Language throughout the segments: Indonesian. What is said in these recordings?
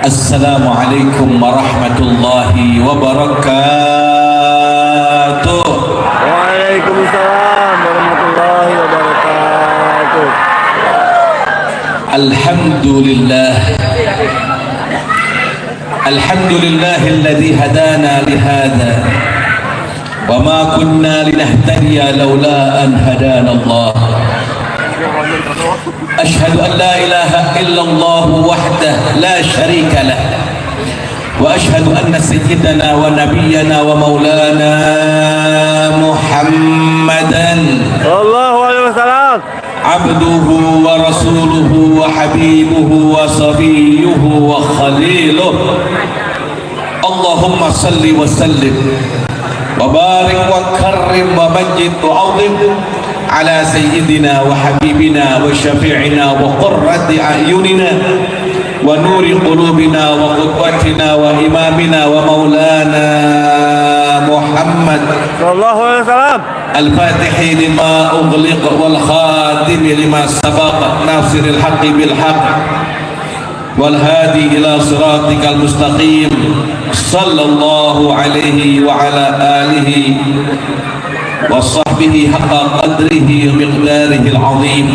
Assalamualaikum warahmatullahi wabarakatuh. Waalaikumsalam warahmatullahi wabarakatuh. Alhamdulillah. Alhamdulillahilladzi hadana lihada wa ma kunna linahtadiya laula an hadana Allah. Ashhadu an la ilaha illallah wahdahu la syarika lah wa ashhadu anna sayyidana wa nabiyyana wa maulana Muhammadan sallallahu alaihi wasallam abduhu wa rasuluhu wa habibuhu wa safiyuhu wa khaliluh. Allahumma salli wa sallim wa barik wa karrim wa majid wa azim ala sayyidina wa habibina wa syafi'ina wa qurrati a'yunina wa nuri qulubina wa qudwatina wa imamina wa maulana Muhammad sallallahu alaihi wasallam al-fatihi lima ughliq wal khatim lima sabaq nasiril haqqi bil haqq wal hadi ila siratikal mustaqim sallallahu alaihi wa ala alihi wa sahbihi haqqa qadrihi wa miqdarihi al-azim.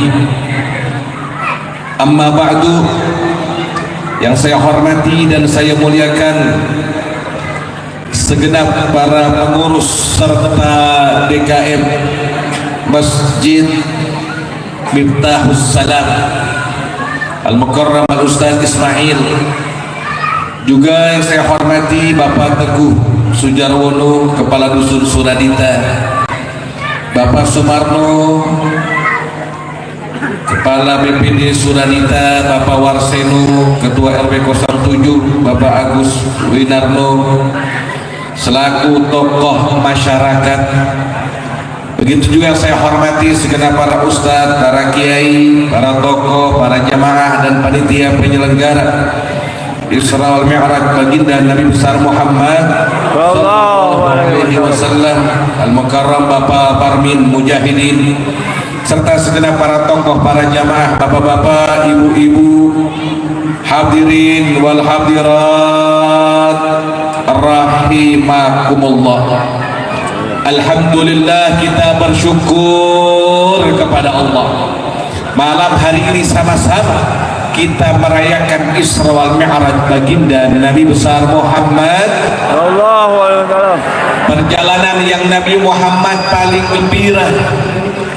Amma ba'du, yang saya hormati dan saya muliakan segenap para pengurus serta DKM Masjid Miftahus Salam Al-Mukarram Al-Ustaz Ismail, juga yang saya hormati Bapak Teguh Sujarwono, Kepala Dusun Suradita, Bapak Sumarno, Kepala BPD Suradita, Bapak Warseno, Ketua RW 07, Bapak Agus Winarno, selaku tokoh masyarakat. Begitu juga saya hormati segenap para ustadz, para kiai, para tokoh, para jamaah dan panitia penyelenggara Isra wal Mi'raj baginda Nabi besar Muhammad sallallahu alaihi wasallam, Al-Mukarram Bapak Parmin Mujahidin, serta segenap para tokoh, para jamaah, bapak-bapak, ibu-ibu, hadirin wal hadirat rahimakumullah. Alhamdulillah, kita bersyukur kepada Allah. Malam hari ini sama-sama kita merayakan Isra wal Mi'raj baginda Nabi besar Muhammad sallallahu alaihi wasallam. Perjalanan yang Nabi Muhammad paling gembira,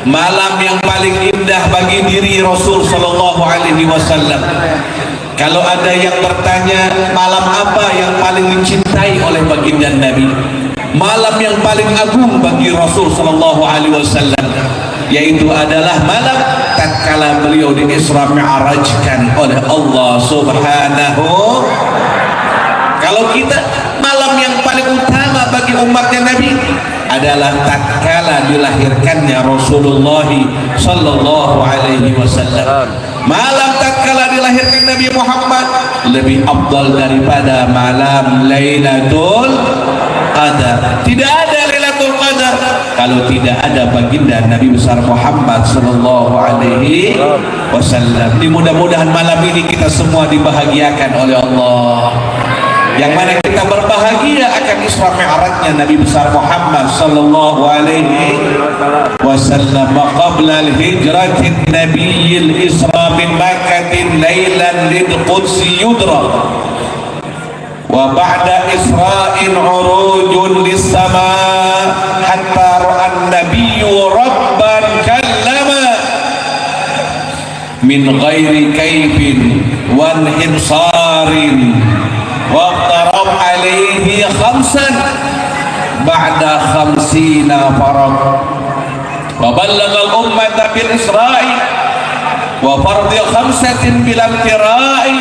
malam yang paling indah bagi diri Rasul sallallahu alaihi wasallam. Kalau ada yang bertanya malam apa yang paling dicintai oleh baginda Nabi, malam yang paling agung bagi Rasul sallallahu alaihi wasallam, yaitu adalah malam tatkala beliau di Isra Mi'rajkan oleh Allah Subhanahu. Kalau kita, malam yang paling utama bagi umatnya Nabi adalah tatkala dilahirkannya Rasulullah sallallahu alaihi wasallam. Malam tatkala dilahirkan Nabi Muhammad lebih afdal daripada malam Lailatul Qadar. Tidak ada Lailatul Qadar kalau tidak ada baginda Nabi besar Muhammad sallallahu alaihi wasallam. Mudah-mudahan malam ini kita semua dibahagiakan oleh Allah, yang mana kita berbahagia akan Isra Mi'rajnya Nabi besar Muhammad sallallahu alaihi wasallam. Qabla al-hijratin nabiyil Isra min Makkatin laylan lil Qudsi yudra wa ba'da Isra'in urujun lis-sama hatta ra'an nabiyyu rabban kallama min ghairi kaifin wa inhisarin waqtarab alaihi khamsan ba'da khamsina farad wa ballagha al-ummata bil isra'i wa fardi khamsatin bil amtira'i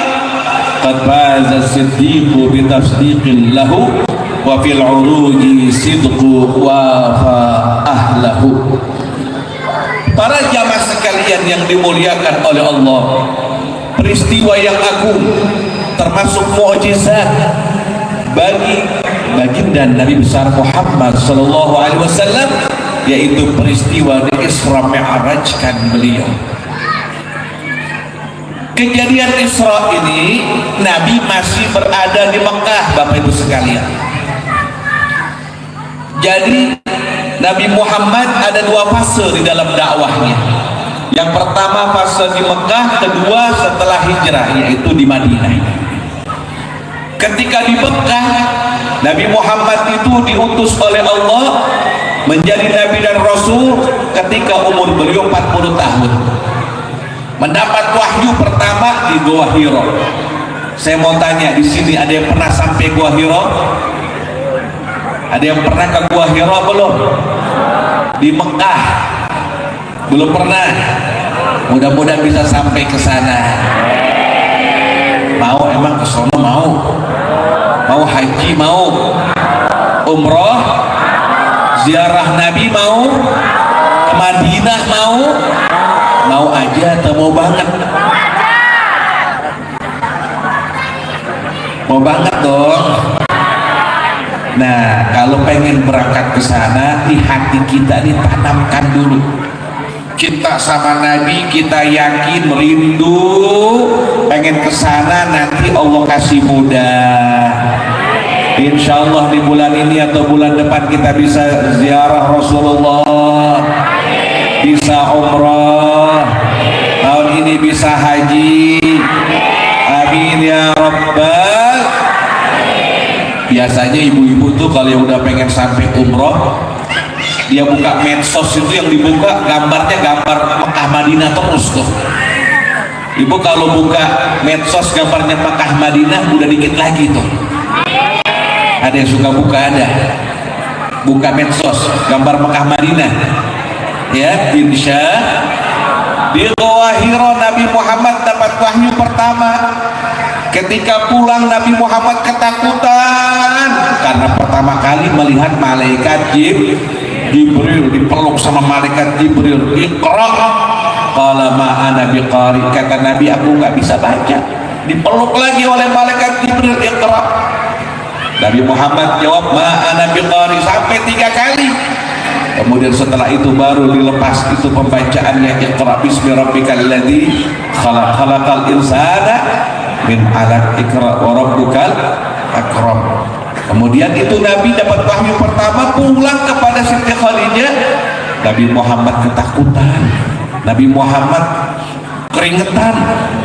qad baza siddiqu bi tasdiqin lahu wa fil uruji sidqu wa fa ahlahu. Para jamaah sekalian yang dimuliakan oleh Allah, peristiwa yang agung termasuk mukjizat bagi baginda Nabi besar Muhammad sallallahu alaihi wasallam, yaitu peristiwa di Isra Mi'rajkan beliau. Kejadian Isra ini Nabi masih berada di Mekah, Bapak Ibu sekalian. Jadi Nabi Muhammad ada dua fase di dalam dakwahnya. Yang pertama fase di Mekah, kedua setelah hijrah, yaitu di Madinah. Ketika di Mekah, Nabi Muhammad itu diutus oleh Allah menjadi Nabi dan Rasul ketika umur beliau 40 tahun. Mendapat wahyu pertama di Gua Hiro. Saya mau tanya, di sini ada yang pernah sampai Gua Hiro? Ada yang pernah ke Gua Hiro belum? Di Mekah belum pernah. Mudah-mudahan bisa sampai ke sana. Mau emang ke sono mau? Mau haji mau? Umroh? Ziarah Nabi mau? Ke Madinah mau? Mau aja atau mau banget? Mau banget dong. Nah, kalau pengen berangkat ke sana, di hati kita ditanamkan dulu. Kita sama Nabi, kita yakin, rindu, pengen ke sana, nanti Allah kasih mudah. Insya Allah di bulan ini atau bulan depan kita bisa ziarah Rasulullah, bisa umrah, tahun ini bisa haji. Amin ya Rabbal. Biasanya ibu-ibu tuh kalau yang udah pengen sampai umroh, dia buka medsos, itu yang dibuka gambarnya gambar Mekah Madinah terus tuh. Ibu kalau buka medsos gambarnya Mekah Madinah udah dikit lagi tuh. Ada yang suka buka, ada buka medsos gambar Mekah Madinah ya. Insya di Gua Hiro Nabi Muhammad dapat wahyu pertama. Ketika pulang Nabi Muhammad ketakutan karena pertama kali melihat malaikat Jibril, dipeluk sama malaikat Jibril. Iqra, qala ma ana biqari, kata Nabi aku nggak bisa baca. Dipeluk lagi oleh malaikat Jibril, Iqra. Nabi Muhammad jawab ma ana biqari sampai 3 kali. Kemudian setelah itu baru dilepas itu pembacaannya, Iqra bismi rabbikal ladzi khalaq, khalaqal insana min 'alaq, Iqra wa rabbukal akram. Kemudian itu Nabi dapat wahyu pertama, pulang kepada Siti Khadijah. Nabi Muhammad ketakutan, Nabi Muhammad keringetan,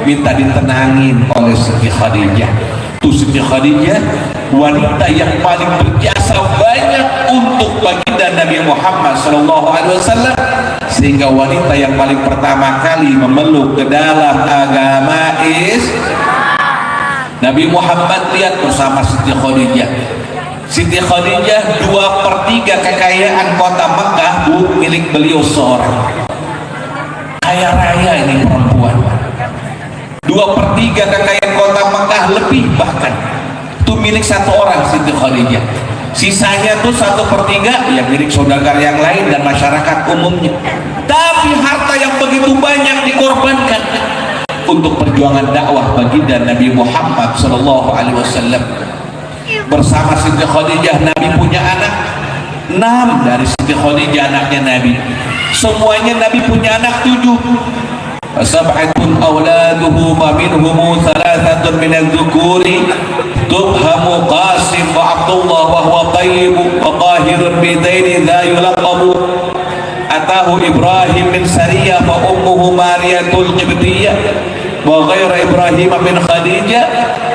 minta ditenangin oleh Siti Khadijah. Tuh Siti Khadijah wanita yang paling berjasa banyak untuk baginda Nabi Muhammad SAW, sehingga wanita yang paling pertama kali memeluk ke dalam agama Nabi Muhammad lihat bersama Siti Khadijah. Siti Khadijah 2/3 kekayaan kota Mekah milik beliau seorang. Kaya raya ini perempuan. 2/3 kekayaan kota Mekah lebih bahkan itu milik satu orang, Siti Khadijah. Sisanya tuh 1/3 yang milik saudagar yang lain dan masyarakat umumnya. Tapi harta yang begitu banyak dikorbankan untuk perjuangan dakwah baginda Nabi Muhammad SAW. Bersama Siti Khadijah Nabi punya anak 6 dari Siti Khadijah anaknya Nabi. Semuanya Nabi punya anak 7. Sab'atun auladuhu wa minhum 3 min az-zukuri tubhamu Qasim wa Abdullah wa huwa tayyib wa qahirun bidaini la yulaqabu. Atahu Ibrahim min Sariyah wa ummuhu Mariyatul Qibtiyah wa ghayra Ibrahim min Khadijah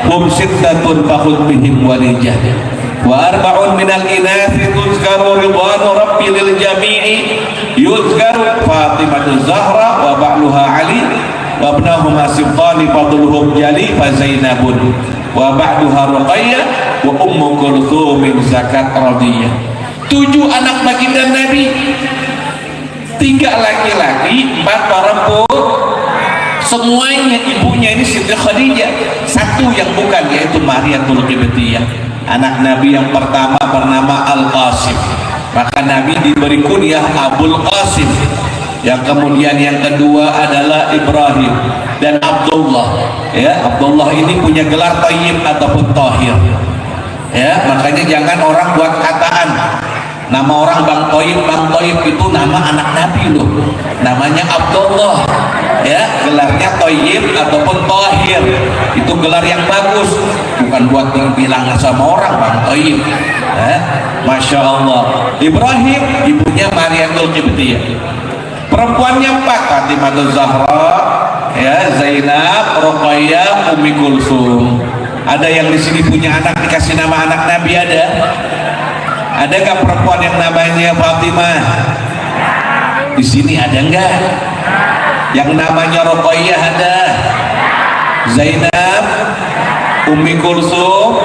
hum 6 fakhud bihim walijah wa 4 min al-inathi tuzkaru ridwanu rabbi lil jami'i yuzkaru Fatimatu Zahra wa ba'luha Ali wa ibnahuma Sibtani fadluhum jali fa Zainabun wa ba'duha Ruqayyah wa ummu Kulthum min zakat radiyah. 7 anak baginda Nabi, 3 laki-laki, 4 perempuan. Semuanya ibunya ini Siti Khadijah. 1 yang bukan, yaitu Mariyatul Qibtiyah. Anak Nabi yang pertama bernama Al-Qasim, maka Nabi diberi kunyah Abul Qasim. Yang kemudian yang kedua adalah Ibrahim dan Abdullah. Ya, Abdullah ini punya gelar Tayyib ataupun Tahir. Ya, makanya jangan orang buat kataan Nama orang Bang Toib itu nama anak Nabi loh, namanya Abdullah, ya, gelarnya Toib ataupun Tohir, itu gelar yang bagus, bukan buat bilang sama orang Bang Toib. Masya Allah. Ibrahim, ibunya Mariatul Qibtiyah, perempuannya 4, Fatimah Zahra, ya, Zainab, Ruqayyah, Ummi Kulsum. Ada yang di sini punya anak dikasih nama anak Nabi? Ada nggak perempuan yang namanya Fatimah? Di sini ada nggak? Yang namanya Ruqayyah ada? Zainab, Ummi Kulsum,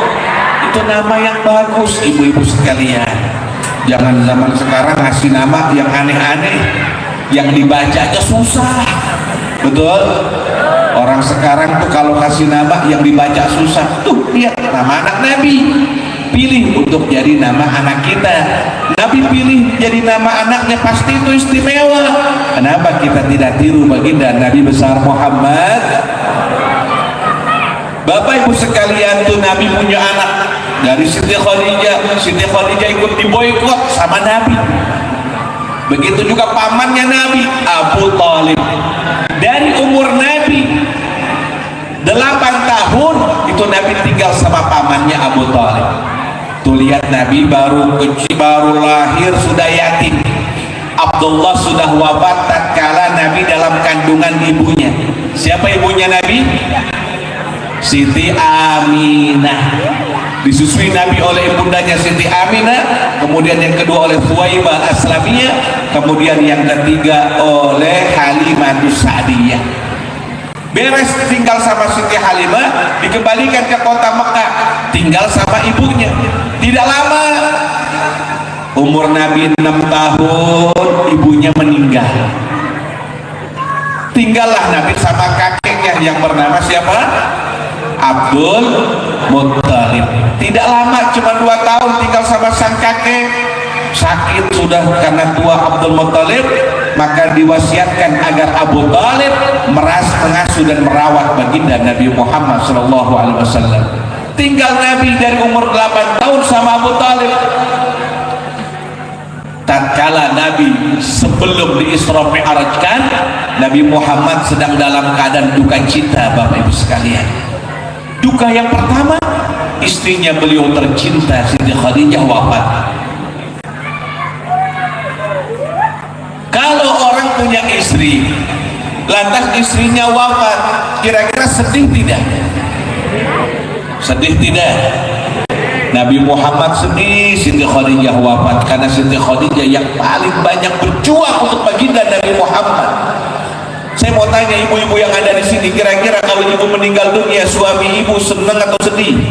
itu nama yang bagus, ibu-ibu sekalian. Jangan zaman sekarang ngasih nama yang aneh-aneh, yang dibacanya susah. Betul? Orang sekarang tuh kalau kasih nama yang dibaca susah, tuh lihat nama anak Nabi, pilih untuk jadi nama anak kita. Nabi pilih jadi nama anaknya, pasti itu istimewa. Kenapa kita tidak tiru baginda Nabi besar Muhammad? Bapak ibu sekalian, tuh Nabi punya anak dari Siti Khadijah. Siti Khadijah ikut diboikot sama Nabi. Begitu juga pamannya Nabi, Abu Thalib. Dari umur Nabi 8 tahun itu Nabi tinggal sama pamannya Abu Thalib. Tuh lihat, Nabi baru kecil, baru lahir sudah yatim. Abdullah sudah wafat tatkala Nabi dalam kandungan ibunya. Siapa ibunya Nabi? Siti Aminah. Disusui Nabi oleh ibundanya Siti Aminah, kemudian yang kedua oleh Thuwaibah Aslamiyah, kemudian yang ketiga oleh Halimah Sa'diyah. Beres tinggal sama Siti Halimah, dikembalikan ke kota Mekah, tinggal sama ibunya. Tidak lama, umur Nabi 6 tahun, ibunya meninggal. Tinggallah Nabi sama kakeknya yang bernama siapa? Abdul Muttalib. Tidak lama, cuma 2 tahun tinggal sama sang kakek. Sakit sudah karena tua Abdul Muttalib, maka diwasiatkan agar Abu Thalib mengasuh dan merawat baginda Nabi Muhammad SAW. Tinggal Nabi dari umur 8 tahun sama Abu Thalib. Tatkala Nabi sebelum di Isra Mi'rajkan, Nabi Muhammad sedang dalam keadaan duka cita, Bapak Ibu sekalian. Duka yang pertama, istrinya beliau tercinta Siti Khadijah wafat. Kalau orang punya istri, lantas istrinya wafat, kira-kira sedih tidak? Sedih tidak? Nabi Muhammad sedih Siti Khadijah wafat, karena Siti Khadijah yang paling banyak berjuang untuk baginda Nabi Muhammad. Saya mau tanya ibu-ibu yang ada di sini, kira-kira kalau ibu meninggal dunia, suami ibu senang atau sedih?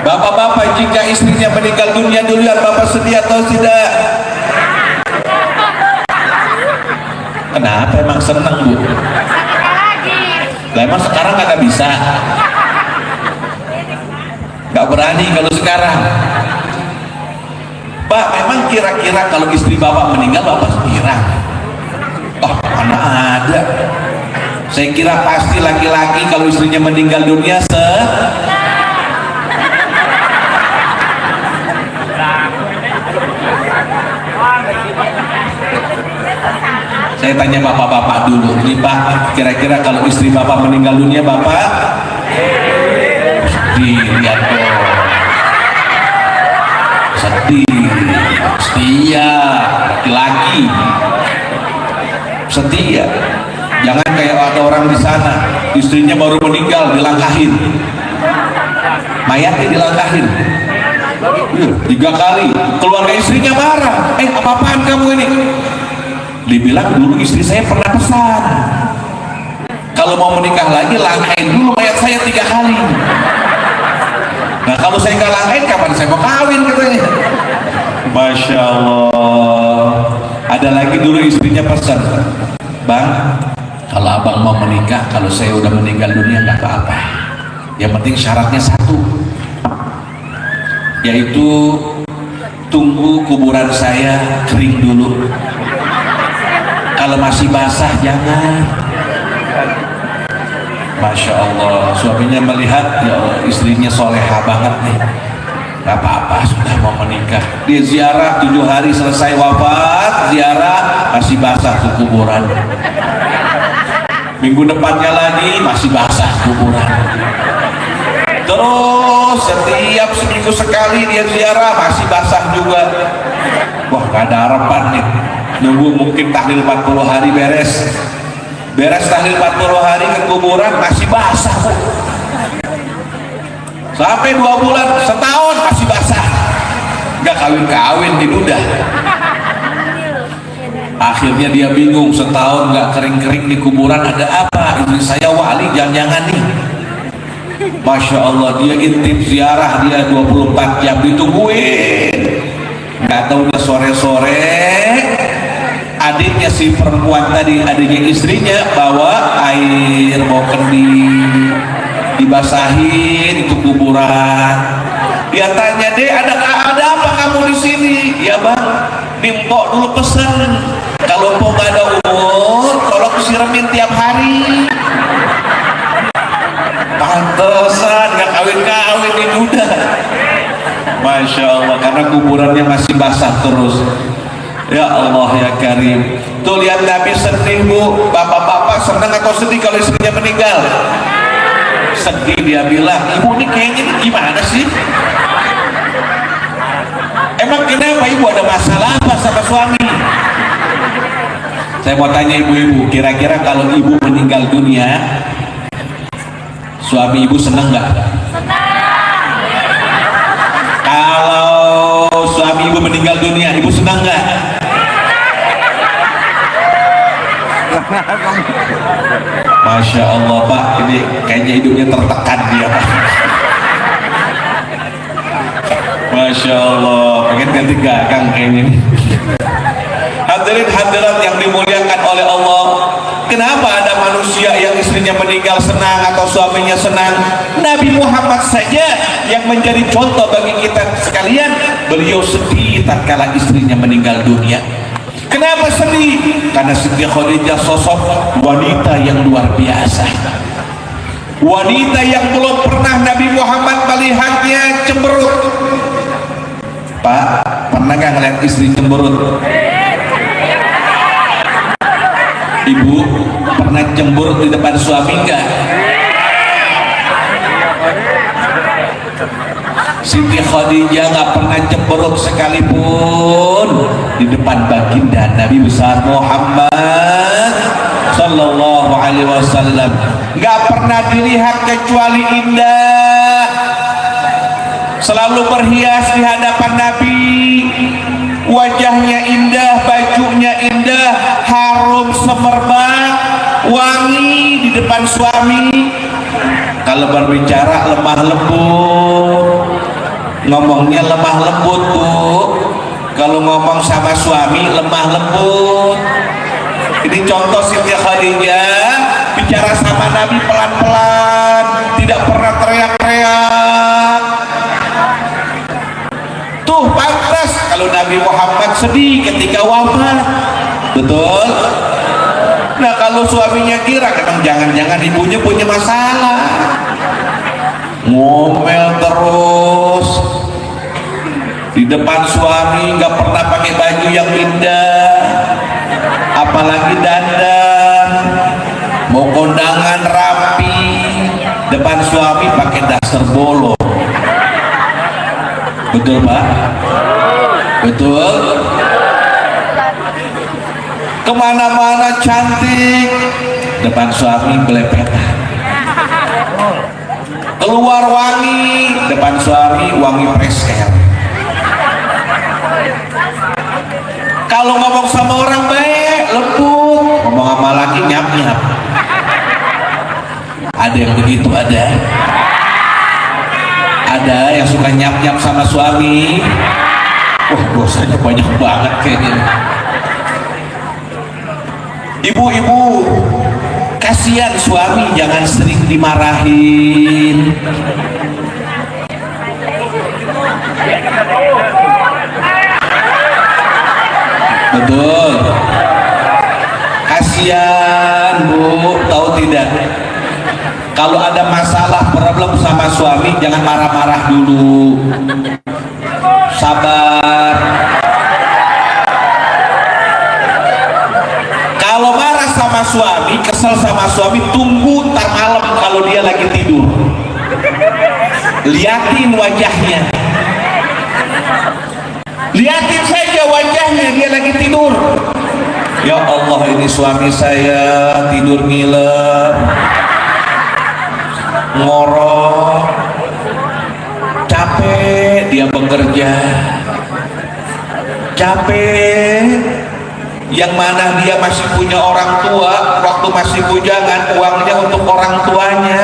Bapak-bapak, jika istrinya meninggal dunia duluan, bapak sedih atau tidak? Kenapa? Emang senang, Bu? Lah emang sekarang nggak bisa? Nggak berani kalau sekarang? Pak, memang kira-kira kalau istri bapak meninggal, bapak kira? Oh, mana ada? Saya kira pasti laki-laki kalau istrinya meninggal dunia Saya tanya bapak-bapak dulu, ini Pak, kira-kira kalau istri bapak meninggal dunia, bapak sedih, lihat dong, sedih, setia, laki-laki setia. Jangan kayak ada orang di sana, istrinya baru meninggal dilangkahin, mayatnya dilangkahin 3 kali, keluarga istrinya marah, apa-apaan kamu ini? Dibilang dulu istri saya pernah pesan, kalau mau menikah lagi langkahin dulu mayat saya 3 kali. Nah kalau saya nggak langkahin, kapan saya mau kawin, katanya. Masya Allah. Ada lagi dulu istrinya pesan, Bang, kalau abang mau menikah, kalau saya udah meninggal dunia nggak apa-apa, yang penting syaratnya 1, yaitu tunggu kuburan saya kering dulu. Kalau masih basah jangan. Masya Allah, suaminya melihat ya Allah, istrinya soleha banget nih, gak apa-apa sudah mau menikah. Dia ziarah 7 hari selesai wafat, ziarah masih basah tuh kuburan. Minggu depannya lagi masih basah kuburan. Terus setiap seminggu sekali dia ziarah masih basah juga. Wah, gak ada harapan nih. Nunggu mungkin tahlil 40 hari beres tahlil 40 hari ke kuburan masih basah. Sampai 2 bulan, setahun masih basah. Gak kawin-kawin didudah. Akhirnya dia bingung, setahun gak kering-kering di kuburan, ada apa? Istri saya wali jangan-jangan nih. Masya Allah, dia intip ziarah, dia 24 jam ditungguin. Gak tahunya sore-sore adiknya si perempuan tadi, adiknya istrinya bawa air, bawa kendi, dibasahin itu kuburan. Dia tanya, "Dek, ada apa kamu di sini?" "Ya bang, nih mpok dulu pesen kalau mpok gak ada umur tolong siramin tiap hari." Pantesan gak kawin-kawin ini udah. Masya Allah, karena kuburannya masih basah terus. Ya Allah ya Karim. Tuh lihat Nabi sedih bu. Bapak-bapak senang atau sedih kalau istrinya meninggal? Sedih. Dia bilang, "Ibu ini kayaknya gimana sih? Emang kenapa ibu, ada masalah apa sama suami?" Saya mau tanya ibu-ibu, kira-kira kalau ibu meninggal dunia, suami ibu senang nggak? Kalau suami ibu meninggal dunia, ibu senang nggak? Masya Allah Pak, ini kayaknya hidupnya tertekan dia Pak. Masya Allah, pengen ganti gagang kayaknya nih. Hadirin hadirat yang dimuliakan oleh Allah, kenapa ada manusia yang istrinya meninggal senang atau suaminya senang? Nabi Muhammad saja yang menjadi contoh bagi kita sekalian, beliau sedih tatkala istrinya meninggal dunia. Kenapa sedih? Karena Siti Khadijah sosok wanita yang luar biasa, wanita yang belum pernah Nabi Muhammad melihatnya cemberut. Pak, pernah gak ngeliat istri cemberut? Ibu pernah cemberut di depan suami enggak? Siti Khadijah nggak pernah cemberut sekalipun di depan baginda Nabi besar Muhammad Sallallahu Alaihi Wasallam. Nggak pernah dilihat kecuali indah, selalu berhias di hadapan Nabi, wajahnya indah, bajunya indah, harum semerbak, wangi di depan suami. Kalau berbicara lemah lembut, ngomongnya lemah lembut bu. Kalau ngomong sama suami lemah lembut. Ini contoh Siti Khadijah bicara sama Nabi pelan-pelan, tidak pernah teriak-teriak. Tuh pantas kalau Nabi Muhammad sedih ketika wafat. Betul. Nah kalau suaminya kira, kadang jangan-jangan ibunya punya masalah, ngomel terus di depan suami, nggak pernah pakai baju yang indah, apalagi dandan, mau kondangan rapi, depan suami pakai daster bolong. Betul Pak? Betul? Kemana-mana cantik, depan suami belepetan. Keluar wangi, depan suami wangi preskel. Kalau ngomong sama orang baik, lembut, ngomong sama laki nyap-nyap. Ada yang begitu, ada yang suka nyap-nyap sama suami. Wah, dosanya banyak banget kayaknya. Ibu-ibu, kasihan suami, jangan sering dimarahin. Betul. Kasihan bu, tahu tidak? Kalau ada masalah problem sama suami, jangan marah-marah dulu, sabar. Kalau marah sama suami, kesel sama suami, tunggu ntar malam kalau dia lagi tidur, liatin wajahnya, liatin saja wajahnya dia lagi tidur. Ya Allah, ini suami saya tidur ngiler, ngorok, capek dia bekerja, capek. Yang mana dia masih punya orang tua, waktu masih bujangan uangnya untuk orang tuanya.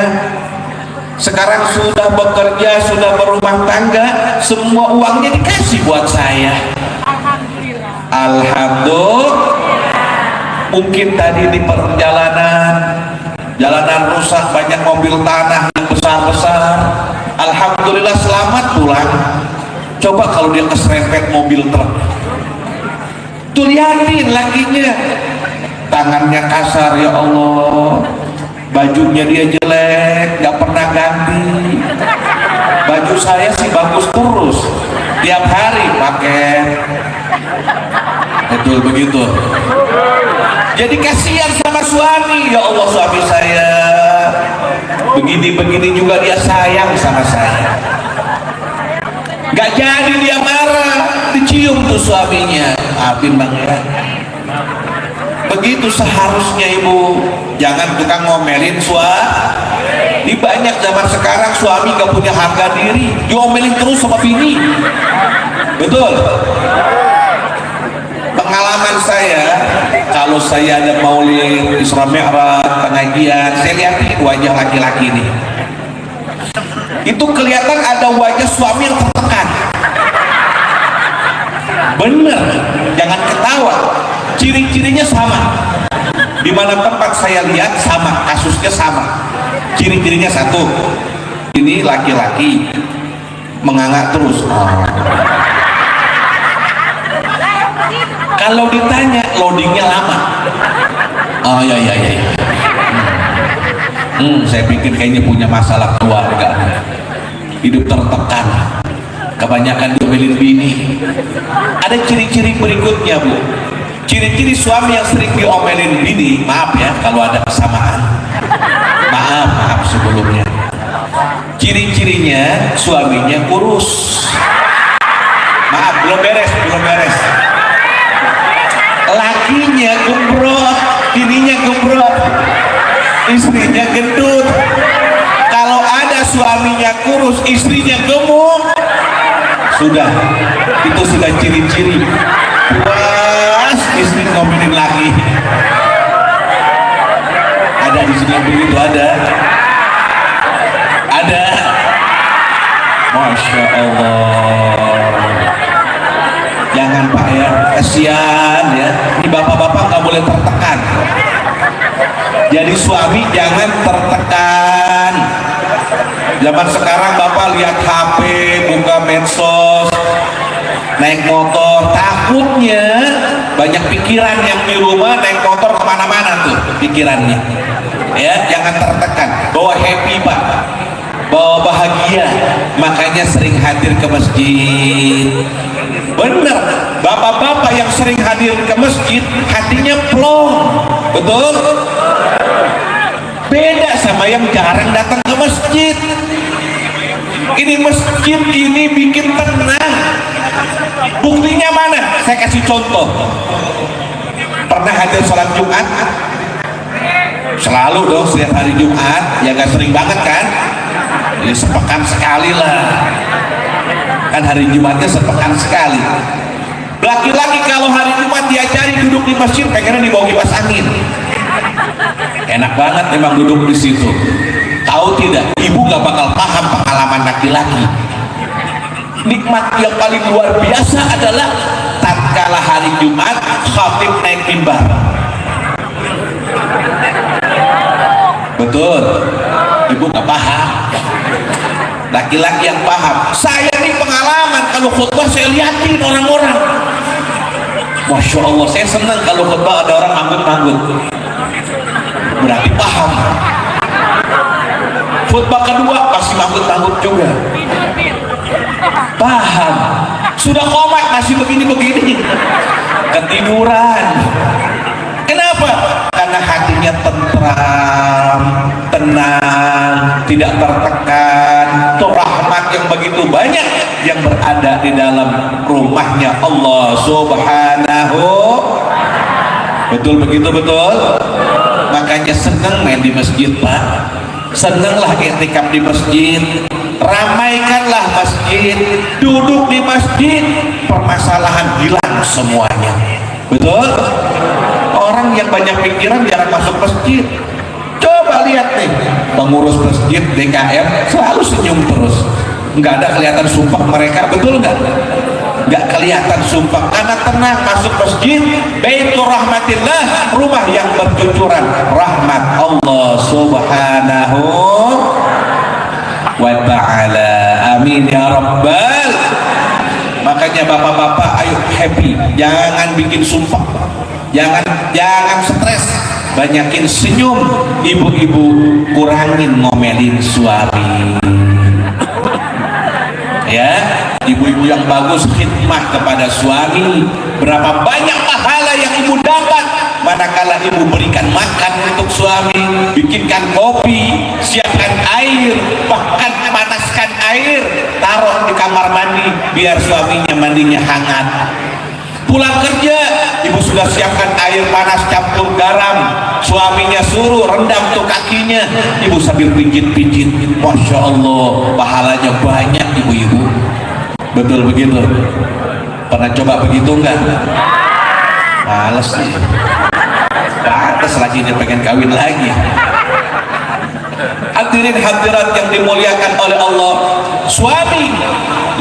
Sekarang sudah bekerja, sudah berumah tangga, semua uangnya dikasih buat saya. Alhamdulillah. Mungkin tadi di perjalanan, jalanan rusak, banyak mobil tanah yang besar-besar. Alhamdulillah selamat pulang. Coba kalau dia keserempet mobil truk, tuh liatin lakinya, tangannya kasar, ya Allah, bajunya dia jelek, gak pernah ganti. Baju saya sih bagus terus, tiap hari pakai. Betul begitu. Jadi kasihan sama suami. Ya Allah, suami saya begini-begini juga dia sayang sama saya. Gak jadi dia marah, dicium tuh suaminya. Maafin bang ya. Begitu seharusnya ibu. Jangan tukang ngomelin suami. Di banyak zaman sekarang suami gak punya harga diri, diomelin terus sama bini. Betul. Pengalaman saya, kalau saya ada maulid, Isra Mi'raj, pengajian, saya lihat wajah laki-laki ini, itu kelihatan ada wajah suami yang tertekan. Bener, jangan ketawa, ciri-cirinya sama. Di mana tempat saya lihat sama, kasusnya sama. Ciri-cirinya satu, ini laki-laki menganga terus. Kalau ditanya loadingnya lama. Oh ya. Saya pikir kayaknya punya masalah keluarga, hidup tertekan, kebanyakan diomelin bini. Ada ciri-ciri berikutnya bu. Ciri-ciri suami yang sering diomelin bini, maaf ya kalau ada kesamaan, maaf sebelumnya. Ciri-cirinya suaminya kurus. Maaf, belum beres. Lakinya gembrot, bininya gembrot, istrinya gendut. Kalau ada suaminya kurus, istrinya gemuk, sudah, itu sudah ciri-ciri. Pas istri ngomelin lagi. Ada di sini begitu, ada. Masya Allah. Jangan pak ya, kasihan ya. Ini bapak-bapak nggak boleh tertekan. Jadi suami jangan tertekan. Zaman sekarang bapak lihat HP, buka medsos, naik motor, takutnya banyak pikiran yang di rumah, naik motor kemana-mana tuh pikirannya. Ya, jangan tertekan. Bawa happy pak, bawa bahagia. Makanya sering hadir ke masjid. Bener, bapak-bapak yang sering hadir ke masjid hatinya plong. Betul? Beda sama yang jarang datang ke masjid. Ini masjid ini bikin tenang. Buktinya mana? Saya kasih contoh. Pernah hadir sholat Jumat? Selalu dong setiap hari Jumat. Ya gak sering banget kan? Ya sepekan sekali lah. Kan hari Jumatnya sepekan sekali. Laki-laki kalau hari Jumat diajari duduk di masjid, pengennya dibawa kipas angin. Enak banget memang duduk di situ. Tahu tidak, ibu gak bakal paham pengalaman laki-laki. Nikmat yang paling luar biasa adalah tatkala hari Jumat khatib naik mimbar. Betul, ibu gak paham. Laki-laki yang paham. Saya ini pengalaman, kalau khutbah saya liatin orang-orang. Masya Allah, saya senang kalau khutbah ada orang manggut-manggut. Berarti paham. khutbah kedua masih manggut-manggut juga. Paham? Sudah komat masih begini-begini, ketiduran. Kenapa? Karena hatinya tentram, tenang, tidak tertekan. Itu rahmat yang begitu banyak yang berada di dalam rumahnya Allah Subhanahu. Betul begitu, betul. Makanya senang main di masjid, Pak. Senanglah i'tikaf di masjid. Ramaikanlah masjid, duduk di masjid, permasalahan hilang semuanya. Betul? Orang yang banyak pikiran jarang masuk masjid. Coba lihat nih, pengurus masjid DKM selalu senyum terus, nggak ada kelihatan sumpah mereka. Betul nggak? Nggak kelihatan sumpah karena tenang masuk masjid. Baitur rahmatillah, rumah yang bercucuran rahmat Allah Subhanahu wa ta'ala. Amin ya rabbal. Makanya bapak-bapak ayo happy, jangan bikin sumpah, jangan stres, banyakin senyum. Ibu-ibu kurangin ngomelin suami ya. Ibu-ibu yang bagus khidmah kepada suami, berapa banyak pahala yang ibu dapat manakala ibu berikan makan untuk suami, bikinkan kopi, siapkan air, bahkan panaskan air, taruh di kamar mandi biar suaminya mandinya hangat. Pulang kerja, ibu sudah siapkan air panas campur garam, suaminya suruh rendam tuh kakinya, ibu sambil pijit-pijit. Masya Allah, pahalanya banyak ibu-ibu. Betul begitu? Pernah coba begitu enggak? Males nih. Pantes lagi dia pengen kawin lagi. Hadirin hadirat yang dimuliakan oleh Allah, suami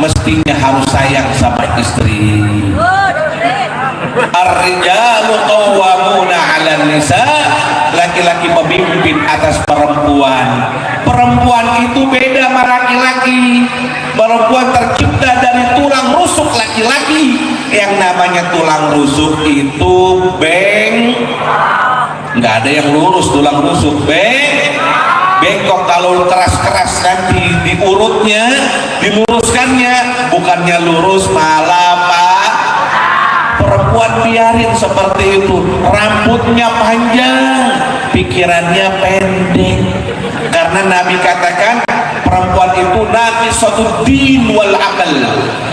mestinya harus sayang sama istri. Ar-rijalu qawwamuna 'alan nisa, laki-laki memimpin atas perempuan. Perempuan itu beda sama laki-laki. Perempuan tercipta dari tulang rusuk laki-laki. Yang namanya tulang rusuk itu nggak ada yang lurus, tulang rusuk bengkok. Kalau keras-keras nanti diurutnya, diluruskannya, bukannya lurus malah Pak. Perempuan biarin seperti itu, rambutnya panjang, pikirannya pendek. Karena Nabi katakan perempuan itu naqisatu din wal aqal,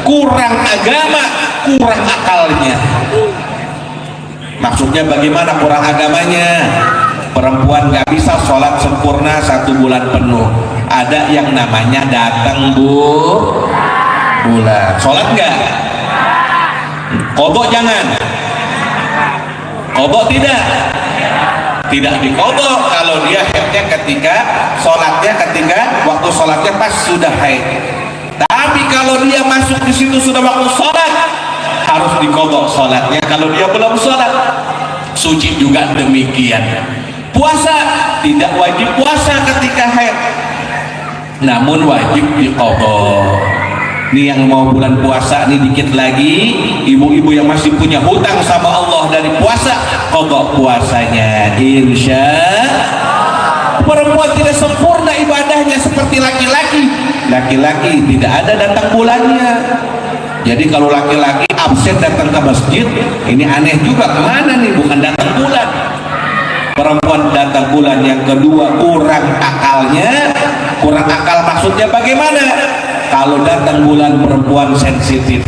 kurang agama, kurang akalnya. Maksudnya bagaimana kurang agamanya? Perempuan nggak bisa sholat sempurna 1 bulan penuh. Ada yang namanya datang bulan. Sholat nggak? Kodok jangan. Kodok tidak dikodok kalau dia haidnya ketika waktu sholatnya pas sudah haid. Tapi kalau dia masuk di situ sudah waktu sholat, harus dikodok sholatnya. Kalau dia belum sholat, suci juga demikian. Puasa tidak wajib puasa ketika haid, namun wajib dikodok. Ini yang mau bulan puasa nih dikit lagi, ibu-ibu yang masih punya hutang sama Allah dari puasa, kodok puasanya. Insya perempuan tidak sempurna ibadahnya seperti laki-laki. Laki-laki tidak ada datang bulannya. Jadi kalau laki-laki absen datang ke masjid, ini aneh juga, kemana nih, bukan datang bulan. Perempuan datang bulan yang kedua kurang akalnya. Kurang akal maksudnya bagaimana? Kalau datang bulan perempuan sensitif,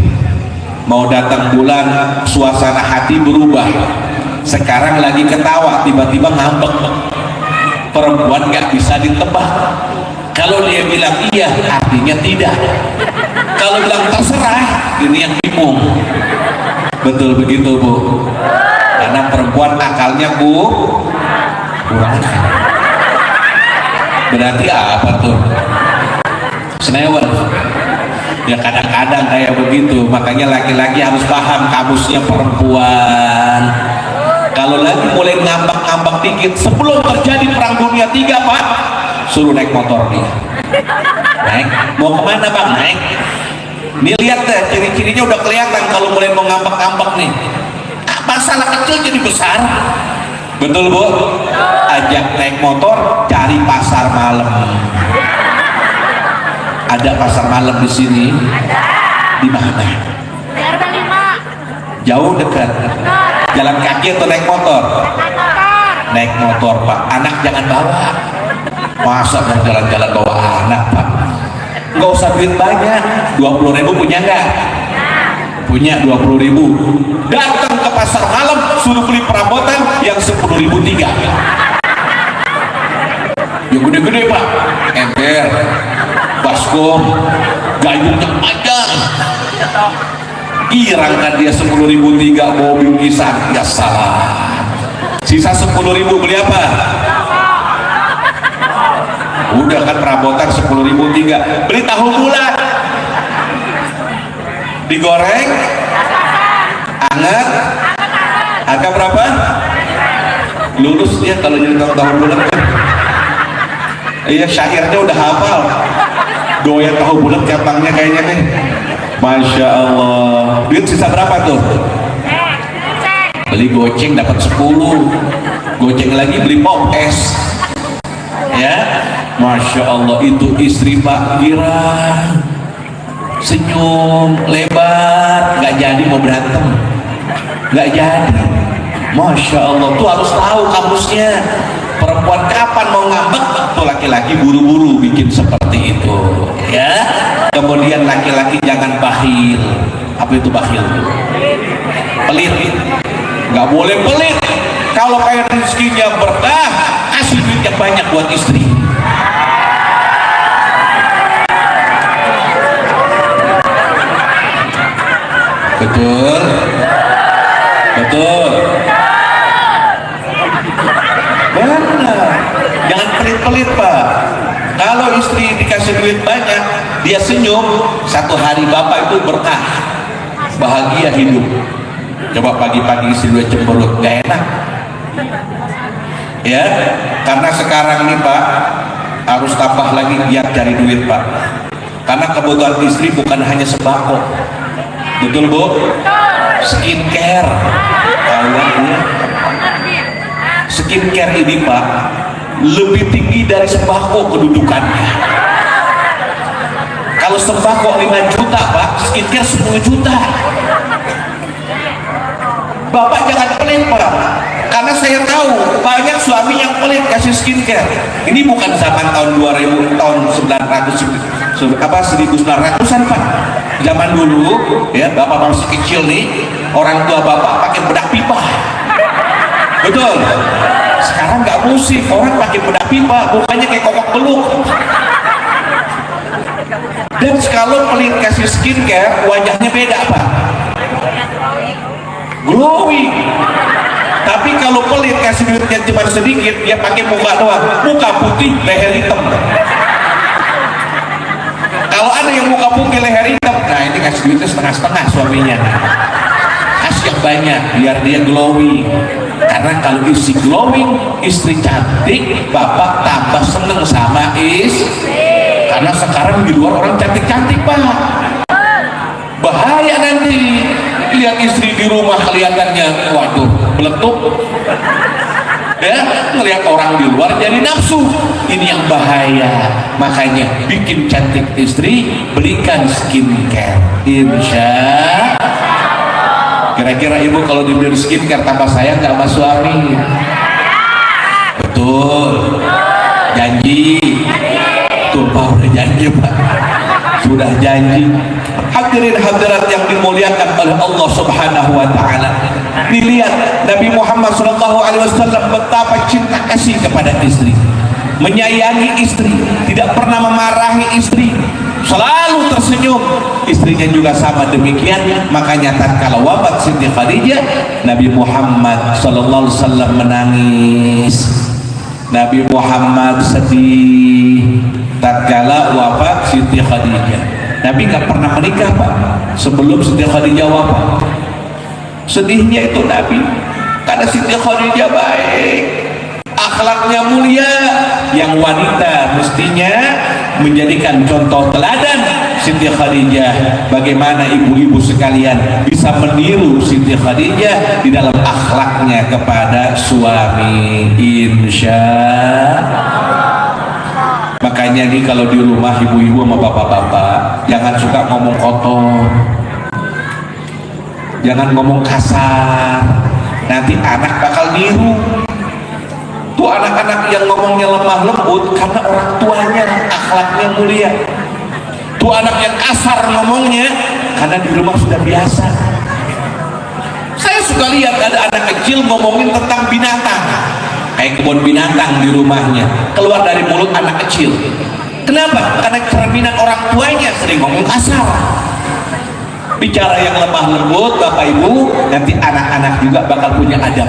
mau datang bulan suasana hati berubah. Sekarang lagi ketawa tiba-tiba ngambek. Perempuan nggak bisa ditebak. Kalau dia bilang iya artinya tidak, kalau bilang terserah ini yang bingung. Betul begitu Bu, karena perempuan akalnya kurang. Berarti apa tuh? Senewan ya, kadang-kadang kayak begitu. Makanya laki-laki harus paham kamusnya perempuan. Kalau lagi mulai ngambak-ngambak dikit, sebelum terjadi perang dunia 3 Pak, suruh naik motor dia. Naik, mau kemana Bang? Naik. Nih lihat deh, ciri-cirinya udah kelihatan kalau mulai mau ngambak-ngambak nih. Masalah kecil jadi besar. Betul Bu? Ajak naik motor, cari pasar malam. Ada pasar malam di sini? Di mana? Jauh, dekat? Jalan kaki atau naik motor? Naik motor, Pak. Anak jangan bawa. Masa mau jalan-jalan bawa anak, Pak? Nggak usah duit banyak. 20.000 punya nggak? Punya 20.000. Datang ke pasar malam, suruh beli perabotan yang 10.000 tiga. Yang gede-gede, Pak. Ember, baskom, gayungnya panjang. Irang kan dia 10.000 tiga, mobil kisah, ya salah. Sisa 10.000 beli apa? Udah kan perabotan 10.000 tiga, beli tahu bulat, digoreng, anget, harga berapa? Lulus dia kalau jadi tahu bulat kan. Iya, syairnya udah hafal. Doyan tahu bulat katangnya kayaknya nih. Masya Allah. Duit sisa berapa tuh? Beli goceng dapat 10. Goceng lagi beli pop es. Ya, Masya Allah, itu istri Pak girang, senyum lebar, nggak jadi mau berantem, nggak jadi. Masya Allah, tuh harus tahu kamusnya. Perempuan kapan mau ngambek, tuh laki-laki buru-buru bikin seperti itu, ya. Kemudian laki-laki jangan bakhil. Apa itu bakhil? Pelit. Nggak boleh pelit. Kalau kayak rezekinya berkah, kasih duit yang banyak buat istri. Betul? Betul? Benar. Jangan pelit-pelit, Pak. Kalau istri dikasih duit banyak, dia senyum, satu hari bapak itu berkah, bahagia hidup. Coba pagi-pagi istri duit cemberut, gak enak. Ya, karena sekarang nih Pak, harus tambah lagi giat cari duit, Pak. Karena kebutuhan istri bukan hanya sembako. Betul, Bu? Skincare. Tahu ya? Skincare ini, Pak, lebih tinggi dari sembako kedudukannya. Kalau sembako 5 juta, Pak, skincare 10 juta. Bapak jangan pelit, Pak. Karena saya tahu banyak suami yang pelit kasih skincare. Ini bukan zaman tahun 2000, tahun 1900-an, Pak. Zaman dulu, ya, Bapak masih kecil nih, orang tua Bapak pakai bedak pipa. Betul. Sekarang nggak musik, orang pakai bedak pipa, mukanya kayak kokok beluk. Dan kalau pelit kasih skincare, wajahnya beda, Pak. Glowing. Tapi kalau pelit kasih duitnya cuma sedikit, dia pakai muka doang, muka putih, leher hitam. Kalau ada yang muka putih, leher hitam, nah ini kasih duitnya setengah-setengah suaminya. Kasih yang banyak, biar dia glowing. Karena kalau istri glowing, istri cantik, bapak tambah seneng sama istri. Karena sekarang di luar orang cantik-cantik, Pak. Bahaya nanti. Lihat istri di rumah kelihatannya, waduh, meletup. Ya, ngelihat orang di luar jadi nafsu. Ini yang bahaya. Makanya bikin cantik istri, belikan skincare. Insya. Kira-kira ibu kalau dibeli skincare tambah sayang nggak sama suami? Betul. Janji. Tumpah udah janji, Pak. Sudah janji. Hadirin hadirat yang dimuliakan oleh Allah Subhanahu wa taala. Dilihat Nabi Muhammad SAW betapa cinta kasih kepada istri. Menyayangi istri, tidak pernah memarahi istri, selalu tersenyum. Istrinya juga sama demikian. Makanya tatkala wafat Siti Khadijah, Nabi Muhammad SAW menangis. Nabi Muhammad sedih tatkala wafat Siti Khadijah. Nabi nggak pernah menikah, Pak, sebelum Siti Khadijah wafat. Sedihnya itu Nabi, karena Siti Khadijah baik, akhlaknya mulia, yang wanita mestinya menjadikan contoh teladan. Siti Khadijah, bagaimana ibu-ibu sekalian bisa meniru Siti Khadijah di dalam akhlaknya kepada suami, insya Allah. Makanya makanya nih kalau di rumah ibu-ibu sama bapak-bapak jangan suka ngomong kotor, jangan ngomong kasar, nanti anak bakal niru. Tuh anak-anak yang ngomongnya lemah lembut karena orang tuanya akhlaknya mulia. Tuh anak yang kasar ngomongnya karena di rumah sudah biasa. Saya suka lihat ada anak kecil ngomongin tentang binatang, kayak kebun binatang di rumahnya, keluar dari mulut anak kecil. Kenapa? Karena cerminan orang tuanya sering ngomong kasar. Bicara yang lemah lembut, Bapak Ibu, nanti anak-anak juga bakal punya adab,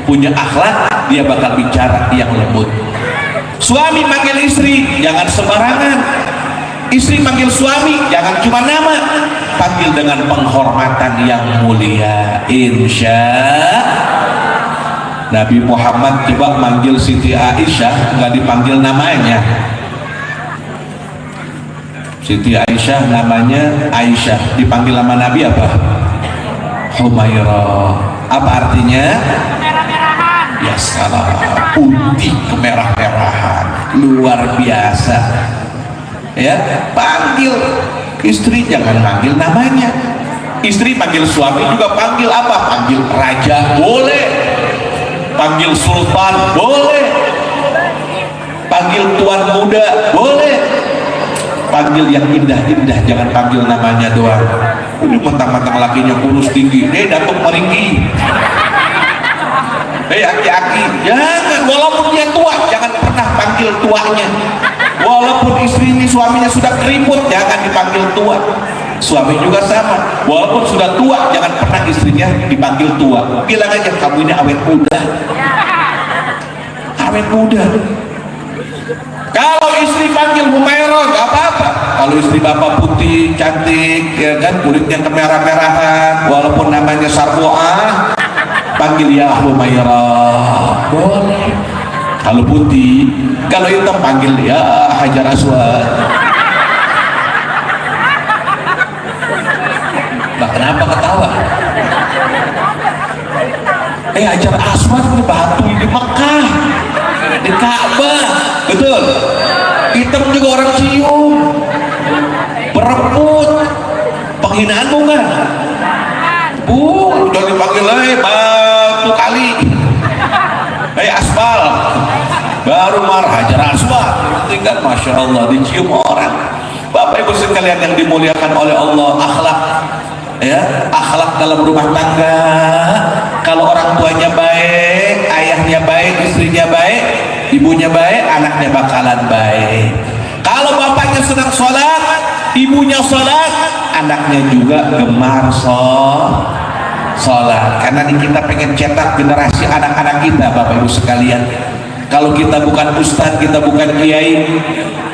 punya akhlak, dia bakal bicara yang lembut. Suami manggil istri jangan sembarangan, istri manggil suami jangan cuma nama, panggil dengan penghormatan yang mulia. Insya Nabi Muhammad coba manggil Siti Aisyah nggak dipanggil namanya. Siti Aisyah namanya Aisyah, dipanggil nama Nabi apa? Humairah. Apa artinya? Ya salah, putih kemerah-merahan, luar biasa. Ya, panggil istri jangan panggil namanya. Istri panggil suami juga panggil apa? Panggil raja boleh, panggil sultan boleh, panggil tuan muda boleh, panggil yang indah-indah, jangan panggil namanya doang. Ini mentang-mentang lakinya kurus tinggi, datuk meringgi. Aki-aki, jangan, walaupun dia tua jangan pernah panggil tuanya. Walaupun istrinya suaminya sudah keriput jangan dipanggil tua. Suami juga sama, walaupun sudah tua jangan pernah istrinya dipanggil tua. Bilang aja kamu ini awet muda, awet muda. Kalau istri panggil Humairah nggak apa-apa. Kalau istri bapak putih cantik ya kan, kulitnya kemerah-merahan, walaupun namanya Sarboah, panggil ya Humairah boleh. Kalau putih, kalau hitam panggil ya Hajar Aswad. Nah, kenapa ketawa? Hajar Aswad ini batu di Mekah, di Ka'bah, betul. Hitam juga orang cium, berebut, penghinaan bukan? Udah dipanggil batu kali, aspal, baru marah Hajar Aswad. Tinggal masya Allah dicium orang. Bapak Ibu sekalian yang dimuliakan oleh Allah, akhlak, ya, akhlak dalam rumah tangga. Kalau orang tuanya baik, ayahnya baik, istrinya baik, ibunya baik, anaknya bakalan baik. Kalau bapaknya sedang sholat, ibunya sholat, anaknya juga gemar sholat. Karena kita pengen cetak generasi anak-anak kita, Bapak Ibu sekalian. Kalau kita bukan ustadz, kita bukan kiai,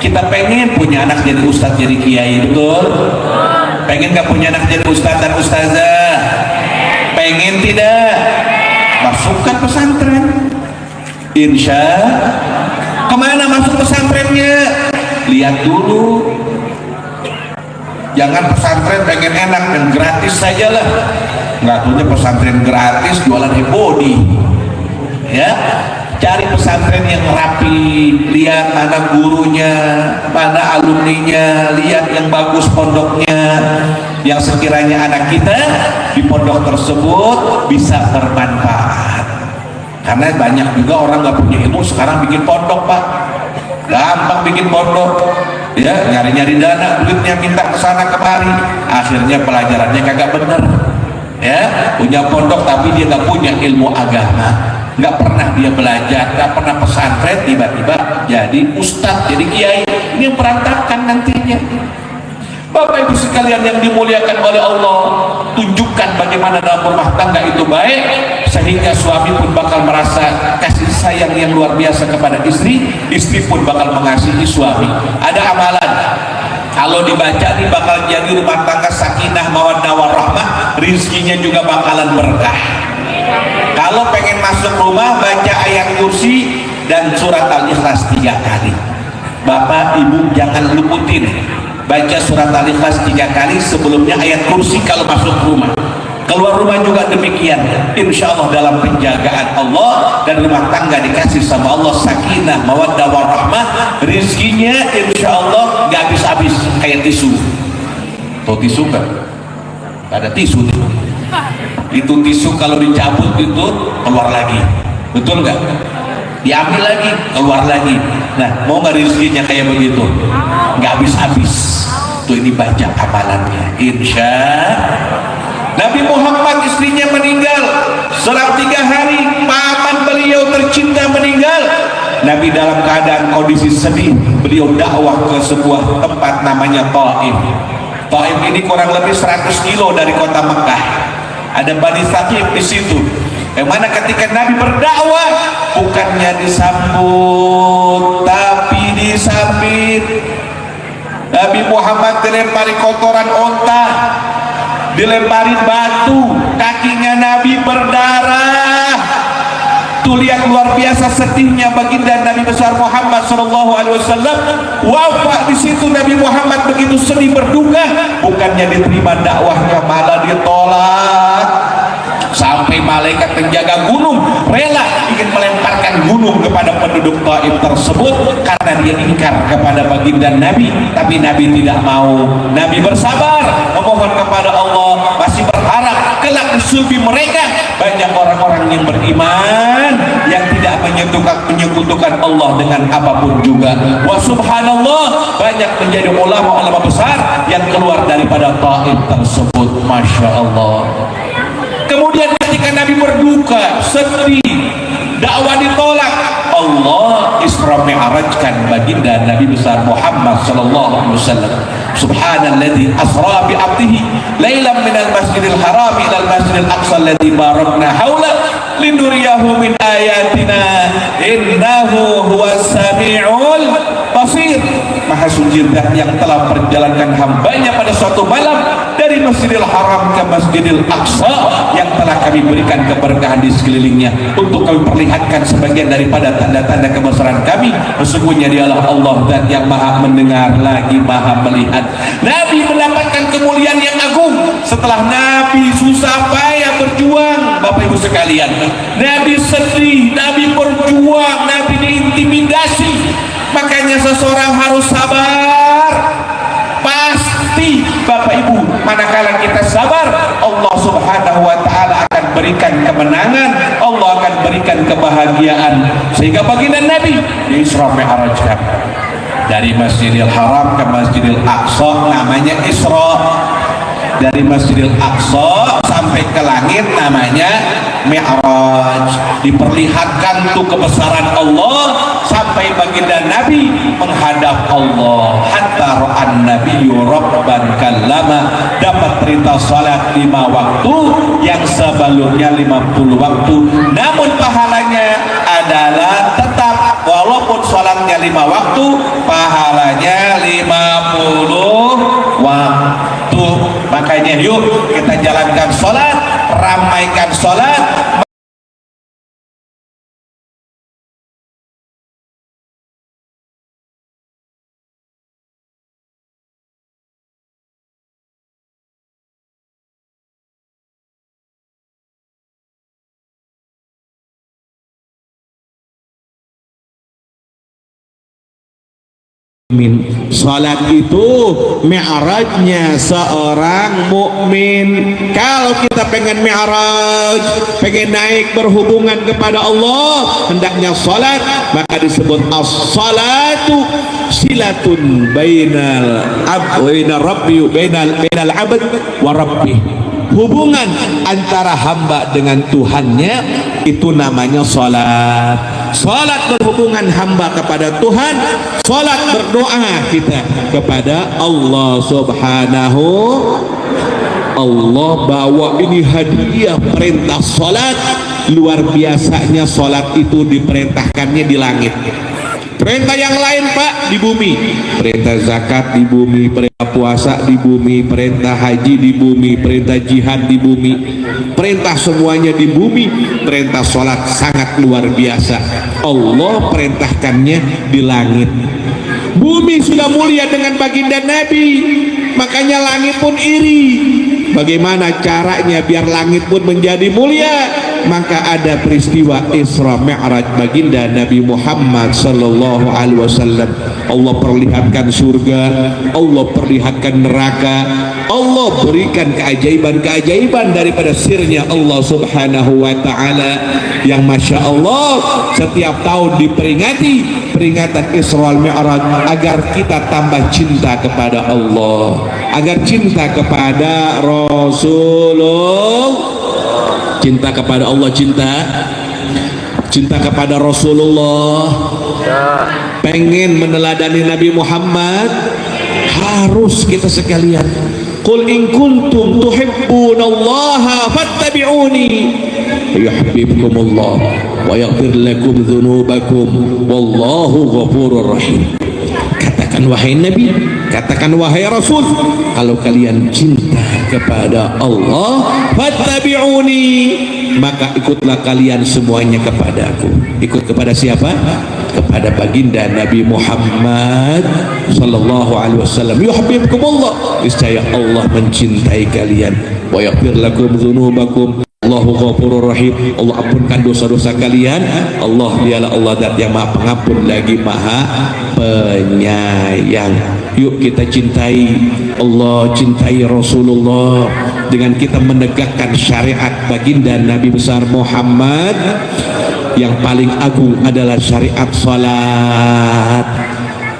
kita pengen punya anak jadi ustadz, jadi kiai, betul? Pengen gak punya anak jadi ustadz dan ustazah? Pengen tidak? Masukkan pesantren. Insya kemana masuk pesantrennya? Lihat dulu. Jangan pesantren pengen enak dan gratis saja lah. Nggak punya pesantren gratis jualan body, ya. Cari pesantren yang rapi, lihat mana gurunya, mana alumninya, lihat yang bagus pondoknya, yang sekiranya anak kita di pondok tersebut bisa bermanfaat. Karena banyak juga orang nggak punya ilmu sekarang bikin pondok, Pak. Gampang bikin pondok, ya, nyari-nyari dana, duitnya minta ke sana kemari, akhirnya pelajarannya kagak bener. Ya, punya pondok tapi dia nggak punya ilmu agama, nggak pernah dia belajar, nggak pernah pesantren, tiba-tiba jadi ustadz, jadi kiai. Ini yang berantakan nantinya. Bapak Ibu sekalian yang dimuliakan oleh Allah, tunjukkan bagaimana dalam rumah tangga itu baik, sehingga suami pun bakal merasa kasih sayang yang luar biasa kepada istri, istri pun bakal mengasihi suami. Ada amalan, kalau dibaca ini bakal jadi rumah tangga sakinah mawaddah warahmah, rizkinya juga bakalan berkah. Kalau pengen masuk rumah, baca ayat kursi dan surat Al-Ikhlas 3 kali. Bapak Ibu jangan luputin, baca surat Al-Ikhlas 3 kali, sebelumnya ayat kursi kalau masuk rumah. keluar rumah juga demikian, insya Allah dalam penjagaan Allah, dan rumah tangga dikasih sama Allah sakinah mawaddah warahmah, rizkinya insya Allah nggak habis-habis kayak tisu. Tuh tisu kan ada tisu itu tisu kalau dicabut itu keluar lagi, betul nggak? Diambil lagi keluar lagi. Nah, mau nggak rizkinya kayak begitu? Nggak habis-habis. Tuh ini baca amalannya, insya Nabi Muhammad istrinya meninggal selang 3 hari, paman beliau tercinta meninggal. Nabi dalam keadaan kondisi sedih, beliau dakwah ke sebuah tempat namanya Taif. Taif ini kurang lebih 100 kilo dari kota Mekah. Ada Bani Thaqif di situ. Yang mana ketika Nabi berdakwah bukannya disambut tapi disambit. Nabi Muhammad dilempari kotoran onta, dilempari batu, kakinya Nabi berdarah. Tuh lihat luar biasa sedihnya baginda Nabi besar Muhammad SAW wafat di situ. Nabi Muhammad begitu sedih berduka, bukannya diterima dakwahnya malah ditolak. Sampai malaikat penjaga gunung rela ingin melemparkan gunung kepada penduduk Taif tersebut karena dia ingkar kepada baginda Nabi, tapi Nabi tidak mau. Nabi bersabar memohon kepada Allah, masih berharap kelak di sulbi mereka banyak orang-orang yang beriman yang tidak menyekutukan Allah dengan apapun juga. Wa subhanallah, banyak menjadi ulama-ulama besar yang keluar daripada Taif tersebut. Masya Allah. Kemudian ketika Nabi berduka, sedih, dakwah ditolak, Allah Isra Mi'rajkan baginda Nabi besar Muhammad sallallahu alaihi wasallam. Subhanalladzi asra bi 'abdihi lailan minal masjidil haram ilal masjidil aqsa alladzi barakna haula linuriyahu min ayatina innahu huwas samiul basir. Maha suci yang telah perjalankan hambanya pada suatu malam dari Masjidil Haram ke Masjidil Aqsa yang telah kami berikan keberkahan di sekelilingnya untuk kami perlihatkan sebagian daripada tanda-tanda kebesaran kami. Sesungguhnya dialah Allah dan yang maha mendengar lagi maha melihat. Nabi mendapatkan kemuliaan yang agung setelah Nabi susah payah berjuang. Bapak ibu sekalian, Nabi sedih, Nabi berjuang, Nabi diintimidasi. Makanya seseorang harus sabar. Pasti Bapak Ibu, manakala kita sabar, Allah Subhanahu wa taala akan berikan kemenangan, Allah akan berikan kebahagiaan. Sehingga baginda Nabi di Isra Mi'raj dari Masjidil Haram ke Masjidil Aqsa namanya Isra. Dari Masjidil Aqsa sampai ke langit namanya Mi'raj. Diperlihatkan tuh kebesaran Allah sampai baginda Nabi menghadap Allah. Hatta ra'an nabiyyu rabban kallama, dapat perintah salat 5 waktu yang sebelumnya 50 waktu, namun pahalanya adalah tetap walaupun salatnya 5 waktu, pahalanya 50 waktu. Makanya yuk kita jalankan sholat, ramaikan sholat. Salat itu mi'rajnya seorang mukmin. Kalau kita pengen mi'raj, pengen naik berhubungan kepada Allah, hendaknya salat. Maka disebut as-salatu silatun bainal abd wa rabbih. Hubungan antara hamba dengan Tuhannya itu namanya salat. Salat berhubungan hamba kepada Tuhan, salat berdoa kita kepada Allah Subhanahu. Allah bawa ini hadiah perintah salat. Luar biasanya salat itu diperintahkannya di langit. Perintah yang lain Pak di bumi, perintah zakat di bumi, perintah puasa di bumi, perintah haji di bumi, perintah jihad di bumi, perintah semuanya di bumi. Perintah sholat sangat luar biasa, Allah perintahkannya di langit. Bumi sudah mulia dengan baginda Nabi, makanya langit pun iri. Bagaimana caranya biar langit pun menjadi mulia? Maka ada peristiwa Isra Mi'raj baginda Nabi Muhammad sallallahu alaihi wasallam. Allah perlihatkan surga, Allah perlihatkan neraka, Allah berikan keajaiban-keajaiban daripada sirnya Allah subhanahu wa ta'ala, yang Masya Allah setiap tahun diperingati peringatan Isra Mi'raj agar kita tambah cinta kepada Allah, agar cinta kepada Rasulullah, cinta kepada Allah, cinta kepada Rasulullah, pengen meneladani Nabi Muhammad. Harus kita sekalian, qul in kuntum tuhibbunallaha fattabi'uni yuhibbukumullah wa yaghfir lakum dzunubakum wallahu ghafurur rahim. Katakan wahai Nabi, katakan wahai Rasul, kalau kalian cinta kepada Allah, fattabi'uni, maka ikutlah kalian semuanya kepadaku. Ikut kepada siapa? Kepada baginda Nabi Muhammad sallallahu alaihi wasallam. Yuhibbukumullah, niscaya Allah mencintai kalian. Wa yaghfir lakum dzunubakum Allahu ghafurur rahim. Allah ampunkan dosa-dosa kalian. Allah dialah Allah zat yang maha pengampun lagi maha penyayang. Yuk kita cintai Allah, cintai Rasulullah dengan kita menegakkan syariat baginda Nabi besar Muhammad. Yang paling agung adalah syariat salat.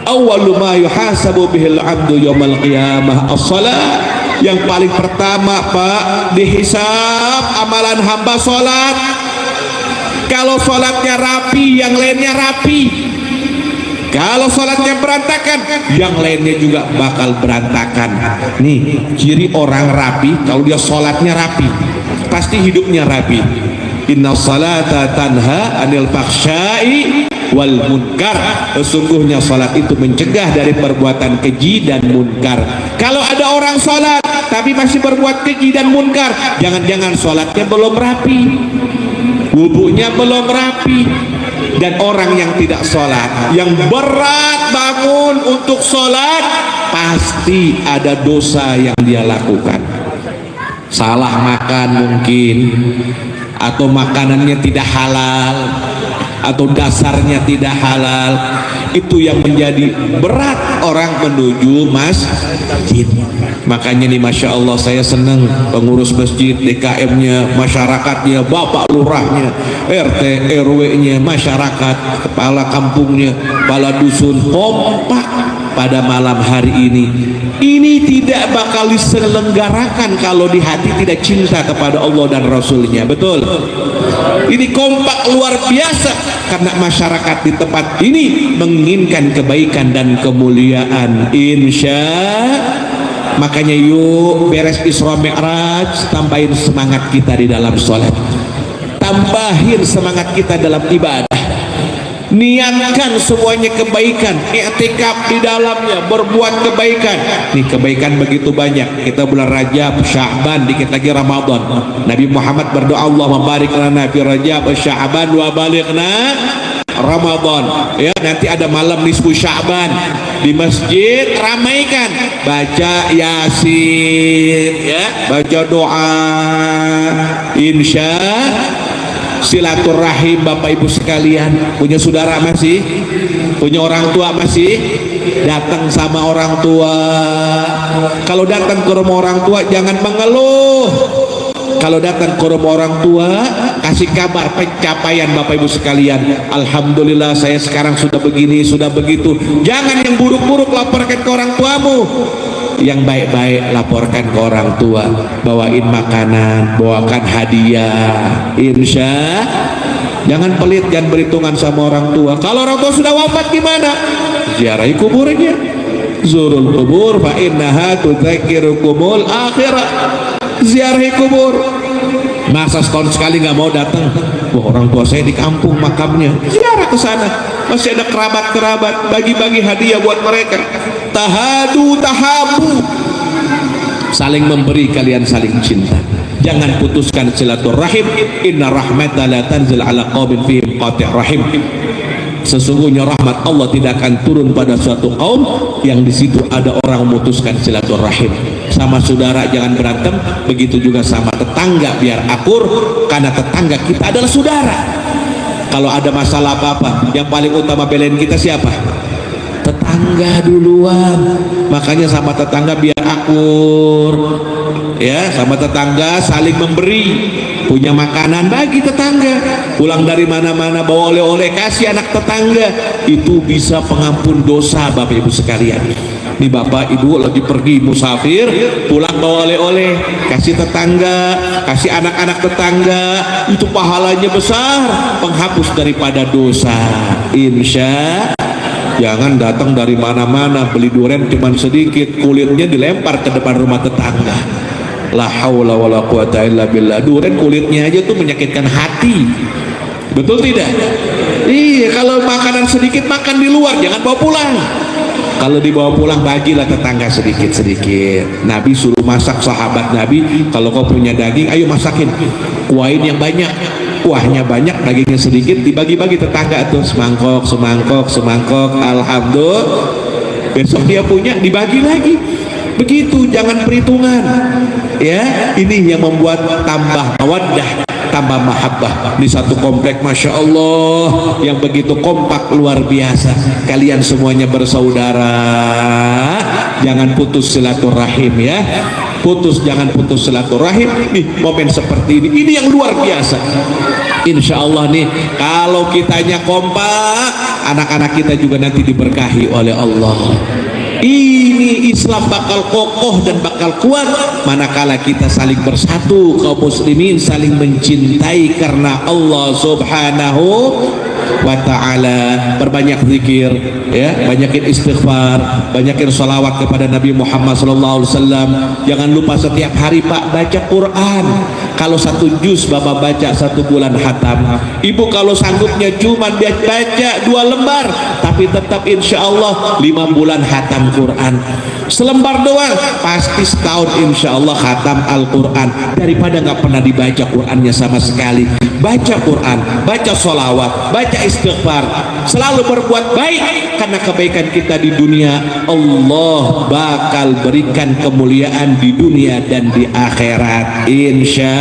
Awwalu ma yuhasabu bihil abdu yaumal qiyamah as-salat. Yang paling pertama Pak dihisab amalan hamba salat. Kalau salatnya rapi, yang lainnya rapi. Kalau salatnya berantakan, yang lainnya juga bakal berantakan. Nih ciri orang rapi, kalau dia salatnya rapi, pasti hidupnya rapi. Inna salata tanha anil fakhsyai wal munkar. Sesungguhnya salat itu mencegah dari perbuatan keji dan munkar. Kalau ada orang salat tapi masih berbuat keji dan munkar, jangan-jangan salatnya belum rapi, wudunya belum rapi. Dan orang yang tidak salat, yang berat bangun untuk salat, pasti ada dosa yang dia lakukan. Salah makan mungkin, atau makanannya tidak halal, atau dasarnya tidak halal. Itu yang menjadi berat orang menuju masjid. Makanya nih Masya Allah, saya senang pengurus masjid, DKM-nya, masyarakatnya, bapak lurahnya, RT, RW-nya, masyarakat, kepala kampungnya, kepala dusun kompak pada malam hari ini. Ini tidak bakal diselenggarakan kalau di hati tidak cinta kepada Allah dan Rasulnya. Betul? Ini kompak luar biasa karena masyarakat di tempat ini menginginkan kebaikan dan kemuliaan. Makanya yuk beres Isra Mi'raj, tambahin semangat kita di dalam sholat, tambahin semangat kita dalam ibadah. Niatkan semuanya kebaikan, i'tikaf di dalamnya, berbuat kebaikan. Nih kebaikan begitu banyak. Kita bulan Rajab, Sya'ban, dikit lagi Ramadan. Nabi Muhammad berdoa, Allah membarik lana fi Rajab, Sya'ban wa balighna Ramadan. Ya, nanti ada malam nisfu Sya'ban di masjid, ramaikan, baca Yasin, ya, baca doa, insya silaturahim. Bapak ibu sekalian, punya saudara masih, punya orang tua masih, datang sama orang tua. Kalau datang ke rumah orang tua jangan mengeluh. Kalau datang ke rumah orang tua, kasih kabar pencapaian Bapak ibu sekalian. Alhamdulillah saya sekarang sudah begini, sudah begitu. Jangan yang buruk-buruk laporkan ke orang tuamu, yang baik-baik laporkan ke orang tua. Bawain makanan, bawakan hadiah, insya. Jangan pelit, jangan berhitungan sama orang tua. Kalau orang tua sudah wafat gimana? Ziarahi kuburnya. Zurul kubur fa innaha tudzakirukumul akhirah. Ziarahi kubur. Masa setahun sekali nggak mau datang? Wah, orang tua saya di kampung makamnya, ziarah ke sana. Masih ada kerabat-kerabat, bagi-bagi hadiah buat mereka. Tahadu tahabu, saling memberi, kalian saling cinta. Jangan putuskan silaturahim. Inna rahmata la tanzil ala qaumin fihim qati' rahim. Sesungguhnya rahmat Allah tidak akan turun pada suatu kaum yang di situ ada orang memutuskan silaturahim. Sama saudara jangan berantem, begitu juga sama tetangga biar akur, karena tetangga kita adalah saudara. Kalau ada masalah apa-apa, yang paling utama belain kita siapa? Tetangga duluan. Makanya sama tetangga biar akur, ya, sama tetangga saling memberi. Punya makanan bagi tetangga, pulang dari mana-mana bawa oleh-oleh kasih anak tetangga, itu bisa pengampun dosa. Bapak ibu sekalian, nih bapak ibu lagi pergi musafir, pulang bawa oleh-oleh kasih tetangga, kasih anak-anak tetangga, itu pahalanya besar, penghapus daripada dosa. Insya. Jangan datang dari mana-mana beli durian cuman sedikit, kulitnya dilempar ke depan rumah tetangga. La haula wala quwata illa billah. Durian kulitnya aja tuh menyakitkan hati. Betul tidak? Iya, kalau makanan sedikit makan di luar, jangan bawa pulang. Kalau dibawa pulang bagilah tetangga sedikit-sedikit. Nabi suruh masak sahabat Nabi, kalau kau punya daging, ayo masakin, kuahin yang banyak. Kuahnya banyak, dagingnya sedikit, dibagi-bagi tetangga tuh, semangkok, semangkok, semangkok. Alhamdulillah. Besok dia punya, dibagi lagi. Begitu, jangan perhitungan, ya. Ini yang membuat tambah mawaddah, tambah mahabbah. Di satu komplek, masya Allah, yang begitu kompak luar biasa. Kalian semuanya bersaudara, jangan putus silaturahim, ya. Jangan putus silaturahim. Nih momen seperti ini yang luar biasa. Insya Allah nih, kalau kitanya kompak, anak-anak kita juga nanti diberkahi oleh Allah. Ini Islam bakal kokoh dan bakal kuat manakala kita saling bersatu, kaum muslimin saling mencintai karena Allah Subhanahu wa ta'ala. Perbanyak zikir, ya, banyakin istighfar, banyakin salawat kepada Nabi Muhammad SAW. Jangan lupa setiap hari Pak baca Quran. Kalau 1 juz Bapak baca 1 bulan khatam. Ibu kalau sanggupnya cuma baca 2 lembar, tapi tetap insya Allah 5 bulan khatam Quran. Selembar doang pasti setahun insya Allah khatam Al-Quran, daripada nggak pernah dibaca Qurannya sama sekali. Baca Quran, baca sholawat, baca istighfar, selalu berbuat baik, karena kebaikan kita di dunia Allah bakal berikan kemuliaan di dunia dan di akhirat insya.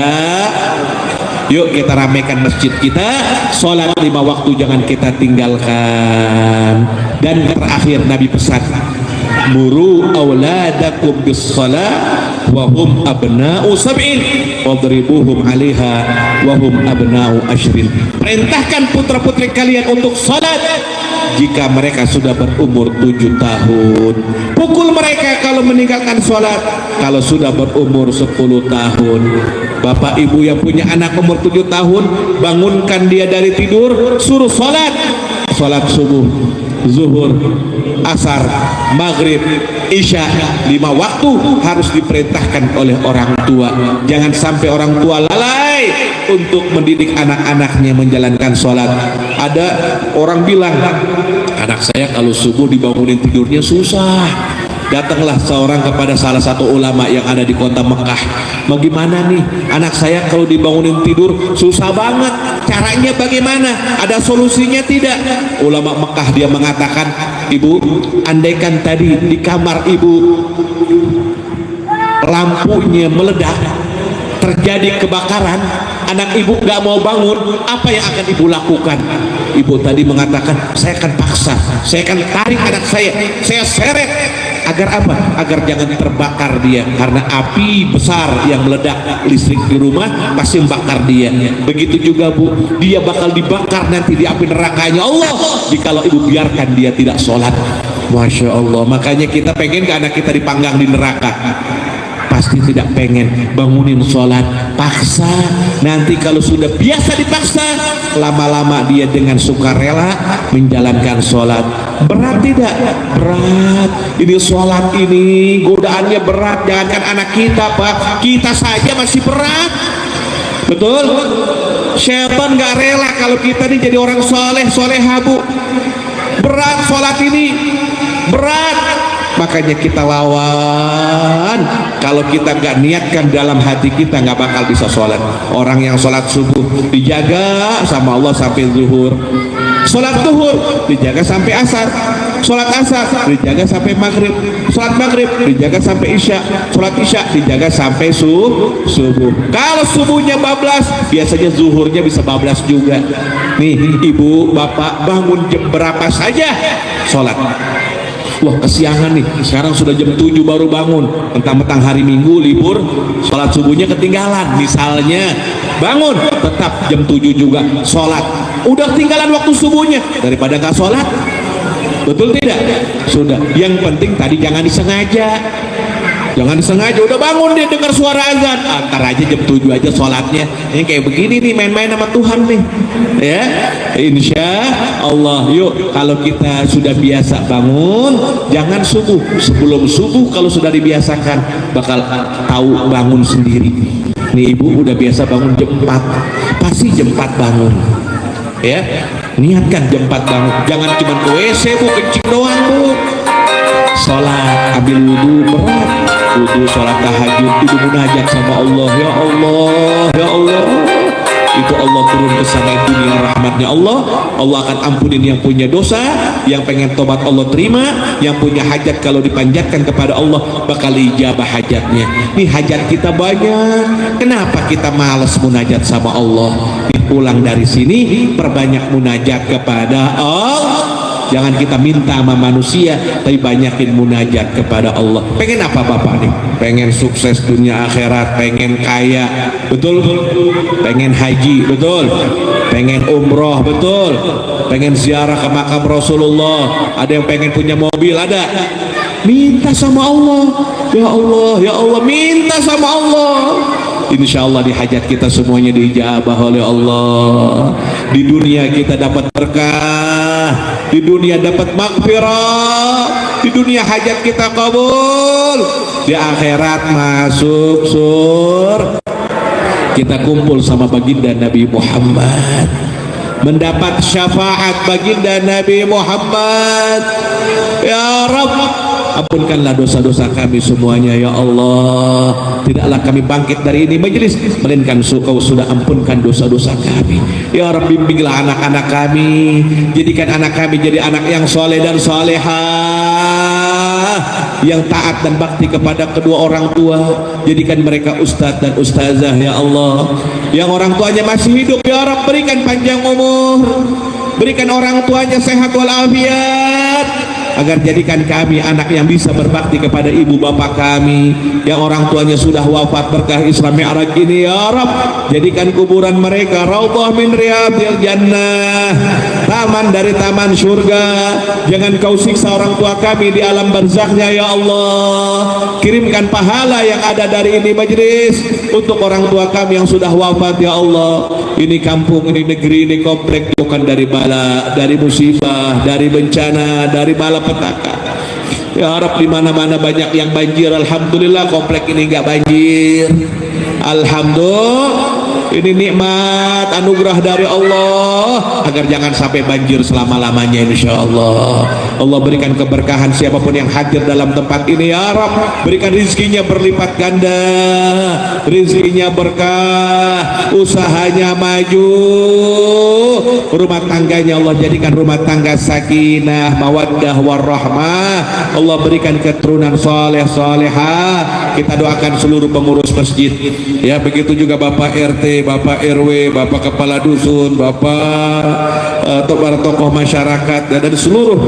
Yuk kita ramaikan masjid kita, sholat 5 waktu jangan kita tinggalkan. Dan terakhir Nabi pesan, muru auladakum bis shalah wa hum abna'u sab'in wadribuhum 'alaiha wa hum abna'u ashrin. Perintahkan putra-putri kalian untuk salat jika mereka sudah berumur 7 tahun. Pukul mereka kalau meninggalkan salat kalau sudah berumur 10 tahun. Bapak ibu yang punya anak umur 7 tahun, bangunkan dia dari tidur, suruh salat. Salat subuh, zuhur, asar, maghrib, isya, 5 waktu harus diperintahkan oleh orang tua. Jangan sampai orang tua lalai untuk mendidik anak-anaknya menjalankan sholat. Ada orang bilang, anak saya kalau subuh dibangunin tidurnya susah. Datanglah seorang kepada salah satu ulama yang ada di kota Mekah. Bagaimana nih, anak saya kalau dibangunin tidur susah banget, caranya bagaimana? Ada solusinya tidak? Ulama Mekah dia mengatakan, ibu, andaikan tadi di kamar ibu lampunya meledak, terjadi kebakaran, anak ibu nggak mau bangun, apa yang akan ibu lakukan? Ibu tadi mengatakan, saya akan paksa, saya akan tarik anak saya seret. Agar apa? Agar jangan terbakar dia, karena api besar yang meledak listrik di rumah pasti membakar dia. Begitu juga bu, dia bakal dibakar nanti di api nerakanya Allah jikalau ibu biarkan dia tidak sholat. Masya Allah. Makanya kita pengen ke anak kita dipanggang di neraka? Pasti tidak pengen. Bangunin sholat, paksa. Nanti kalau sudah biasa dipaksa, lama-lama dia dengan sukarela menjalankan sholat. Berat tidak? Berat. Ini sholat ini godaannya berat. Jangankan anak kita Pak, kita saja masih berat. Betul? Syaitan gak rela kalau kita ini jadi orang soleh bu. Berat sholat ini, berat. Makanya kita lawan. Kalau kita nggak niatkan dalam hati kita, nggak bakal bisa sholat. Orang yang sholat subuh dijaga sama Allah sampai zuhur, sholat zuhur dijaga sampai asar, sholat asar dijaga sampai maghrib, sholat maghrib dijaga sampai isya, sholat isya dijaga sampai subuh. Kalau subuhnya bablas, biasanya zuhurnya bisa bablas juga. Nih ibu bapak bangun jam berapa saja sholat. Wah kesiangan nih, sekarang sudah jam 7 baru bangun, mentang-mentang hari Minggu libur, sholat subuhnya ketinggalan. Misalnya bangun tetap jam 7 juga sholat, udah ketinggalan waktu subuhnya, daripada gak sholat. Betul tidak? Sudah, yang penting tadi jangan disengaja. Jangan disengaja, udah bangun dia dengar suara azan, antar aja jam 7 aja sholatnya. Ini kayak begini nih, main-main sama Tuhan nih ya. Insya Allah, yuk kalau kita sudah biasa bangun, jangan subuh. Sebelum subuh kalau sudah dibiasakan, bakal tahu bangun sendiri. Nih ibu udah biasa bangun jam 4, pasti jam 4 bangun ya. Niatkan jam 4 bangun, jangan cuma ke WC bu, kencing doang bu. Sholat, ambil wudhu berat, wudhu sholat tahajud, itu munajat sama Allah. Ya Allah, ya Allah, itu Allah turun ke sana dunia rahmatnya Allah. Allah akan ampunin yang punya dosa, yang pengen tobat Allah terima, yang punya hajat kalau dipanjatkan kepada Allah bakal ijabah hajatnya. Nih hajat kita banyak, kenapa kita malas munajat sama Allah? Pulang dari sini perbanyak munajat kepada Allah. Jangan kita minta sama manusia, tapi banyakin munajat kepada Allah. Pengen apa bapak nih? Pengen sukses dunia akhirat, pengen kaya, betul? Pengen haji, betul? Pengen umroh, betul? Pengen ziarah ke makam Rasulullah. Ada yang pengen punya mobil, ada? Minta sama Allah. Ya Allah, ya Allah, minta sama Allah. Insya Allah di hajat kita semuanya diijabah oleh Allah. Di dunia kita dapat berkah, di dunia dapat maghfirah, di dunia hajat kita kabul, di akhirat masuk surga. Kita kumpul sama baginda Nabi Muhammad, mendapat syafaat baginda Nabi Muhammad. Ya Rabb, ampunkanlah dosa-dosa kami semuanya ya Allah. Tidaklah kami bangkit dari ini majelis melainkan Kau sudah ampunkan dosa-dosa kami. Ya Rabbi, bimbinglah anak-anak kami, jadikan anak kami jadi anak yang soleh dan solehah, yang taat dan bakti kepada kedua orang tua. Jadikan mereka ustadz dan ustazah ya Allah. Yang orang tuanya masih hidup ya Rabb, berikan panjang umur, berikan orang tuanya sehat walafiat, agar jadikan kami anak yang bisa berbakti kepada ibu bapak kami yang orang tuanya sudah wafat. Berkah Isra Mi'raj ini ya Rabb, jadikan kuburan mereka raudhah min riyadil jannah, taman dari taman surga. Jangan Kau siksa orang tua kami di alam barzakhnya ya Allah. Kirimkan pahala yang ada dari ini majlis untuk orang tua kami yang sudah wafat ya Allah. Ini kampung, ini negeri, ini komplek bukan dari bala, dari musibah, dari bencana, dari malapetaka. Ya Rabb, di mana-mana banyak yang banjir, alhamdulillah komplek ini enggak banjir. Alhamdulillah, ini nikmat anugerah dari Allah, agar jangan sampai banjir selama-lamanya insyaallah. Allah berikan keberkahan siapapun yang hadir dalam tempat ini ya Rabb. Berikan rizkinya berlipat ganda, rizkinya berkah, usahanya maju, rumah tangganya Allah jadikan rumah tangga sakinah, mawaddah warahmah. Allah berikan keturunan soleh solehah. Kita doakan seluruh pengurus masjid ya, begitu juga Bapak RT, Bapak RW, Bapak Kepala Dusun, Bapak tokoh masyarakat dan seluruh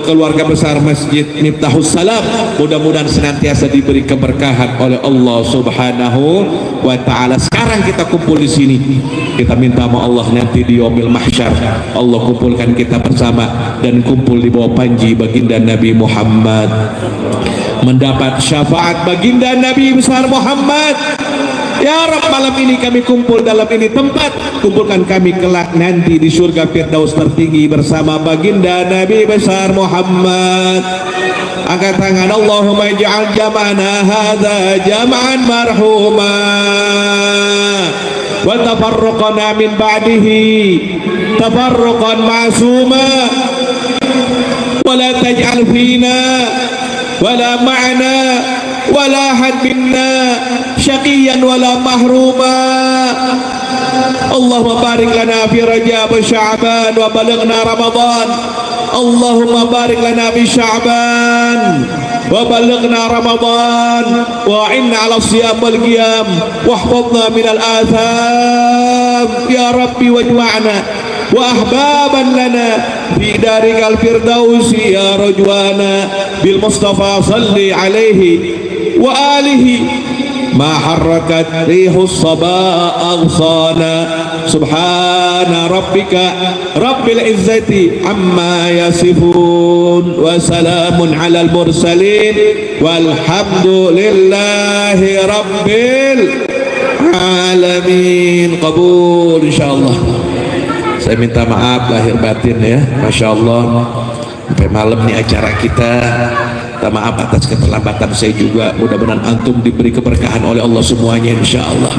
keluarga besar Masjid Miftahus Salam. Mudah-mudahan senantiasa diberi keberkahan oleh Allah Subhanahu wa Ta'ala. Sekarang kita kumpul di sini, kita minta sama Allah nanti di yaumil mahsyar Allah kumpulkan kita bersama dan kumpul di bawah panji baginda Nabi Muhammad, mendapat syafaat baginda Nabi besar Muhammad. Ya Rabb, malam ini kami kumpul dalam ini tempat, kumpulkan kami kelak nanti di surga Firdaus tertinggi bersama baginda Nabi besar Muhammad. Angkat tangan, Allahumma ij'al jam'ana hadza jam'an marhuma wa tafarruqana min ba'dihi tafarruqan ma'suma wa la taj'al fina wala ma'na wala had minna syaqiyan wala mahruma. Allahumma barik lana fi Rajab wa Sya'ban wa balighna Ramadan Allahumma barik lana fi Sya'ban wa balighna Ramadan wa inna ala siyam wal qiyam wahfadna minal atham ya Rabbi wajma'na wa ahbaban lana fi darikal firdausi ya rajwana bil Mustafa salli alaihi wa alihi ما حركت ريح الصبا أغصانا سبحان ربك رب العزة عما يصفون وسلام على المرسلين والحمد لله رب العالمين. قبول insyaallah. Saya minta maaf lahir batin ya, Masya Allah sampai malam nih acara kita. Minta maaf atas keterlambatan saya juga. Mudah-mudahan antum diberi keberkahan oleh Allah semuanya insya Allah.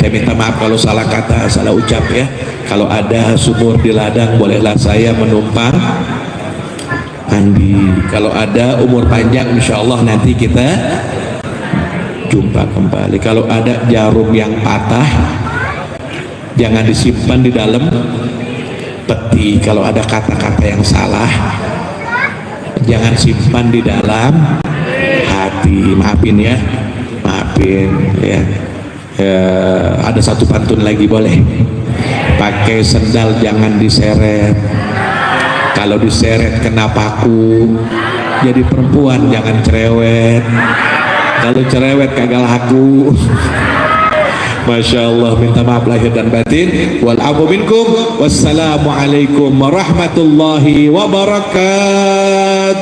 Saya minta maaf kalau salah kata, salah ucap ya. Kalau ada sumur di ladang, bolehlah saya menumpang mandi. Kalau ada umur panjang insya Allah nanti kita jumpa kembali. Kalau ada jarum yang patah, jangan disimpan di dalam peti. Kalau ada kata-kata yang salah, jangan simpan di dalam hati. Maafin ya, maafin ya. Ada satu pantun lagi boleh. Pakai sendal jangan diseret, kalau diseret kena paku. Jadi perempuan jangan cerewet, kalau cerewet kagak laku. Masya Allah, minta maaf lahir dan batin. Wal afu minkum. Wassalamualaikum warahmatullahi wabarakatuh.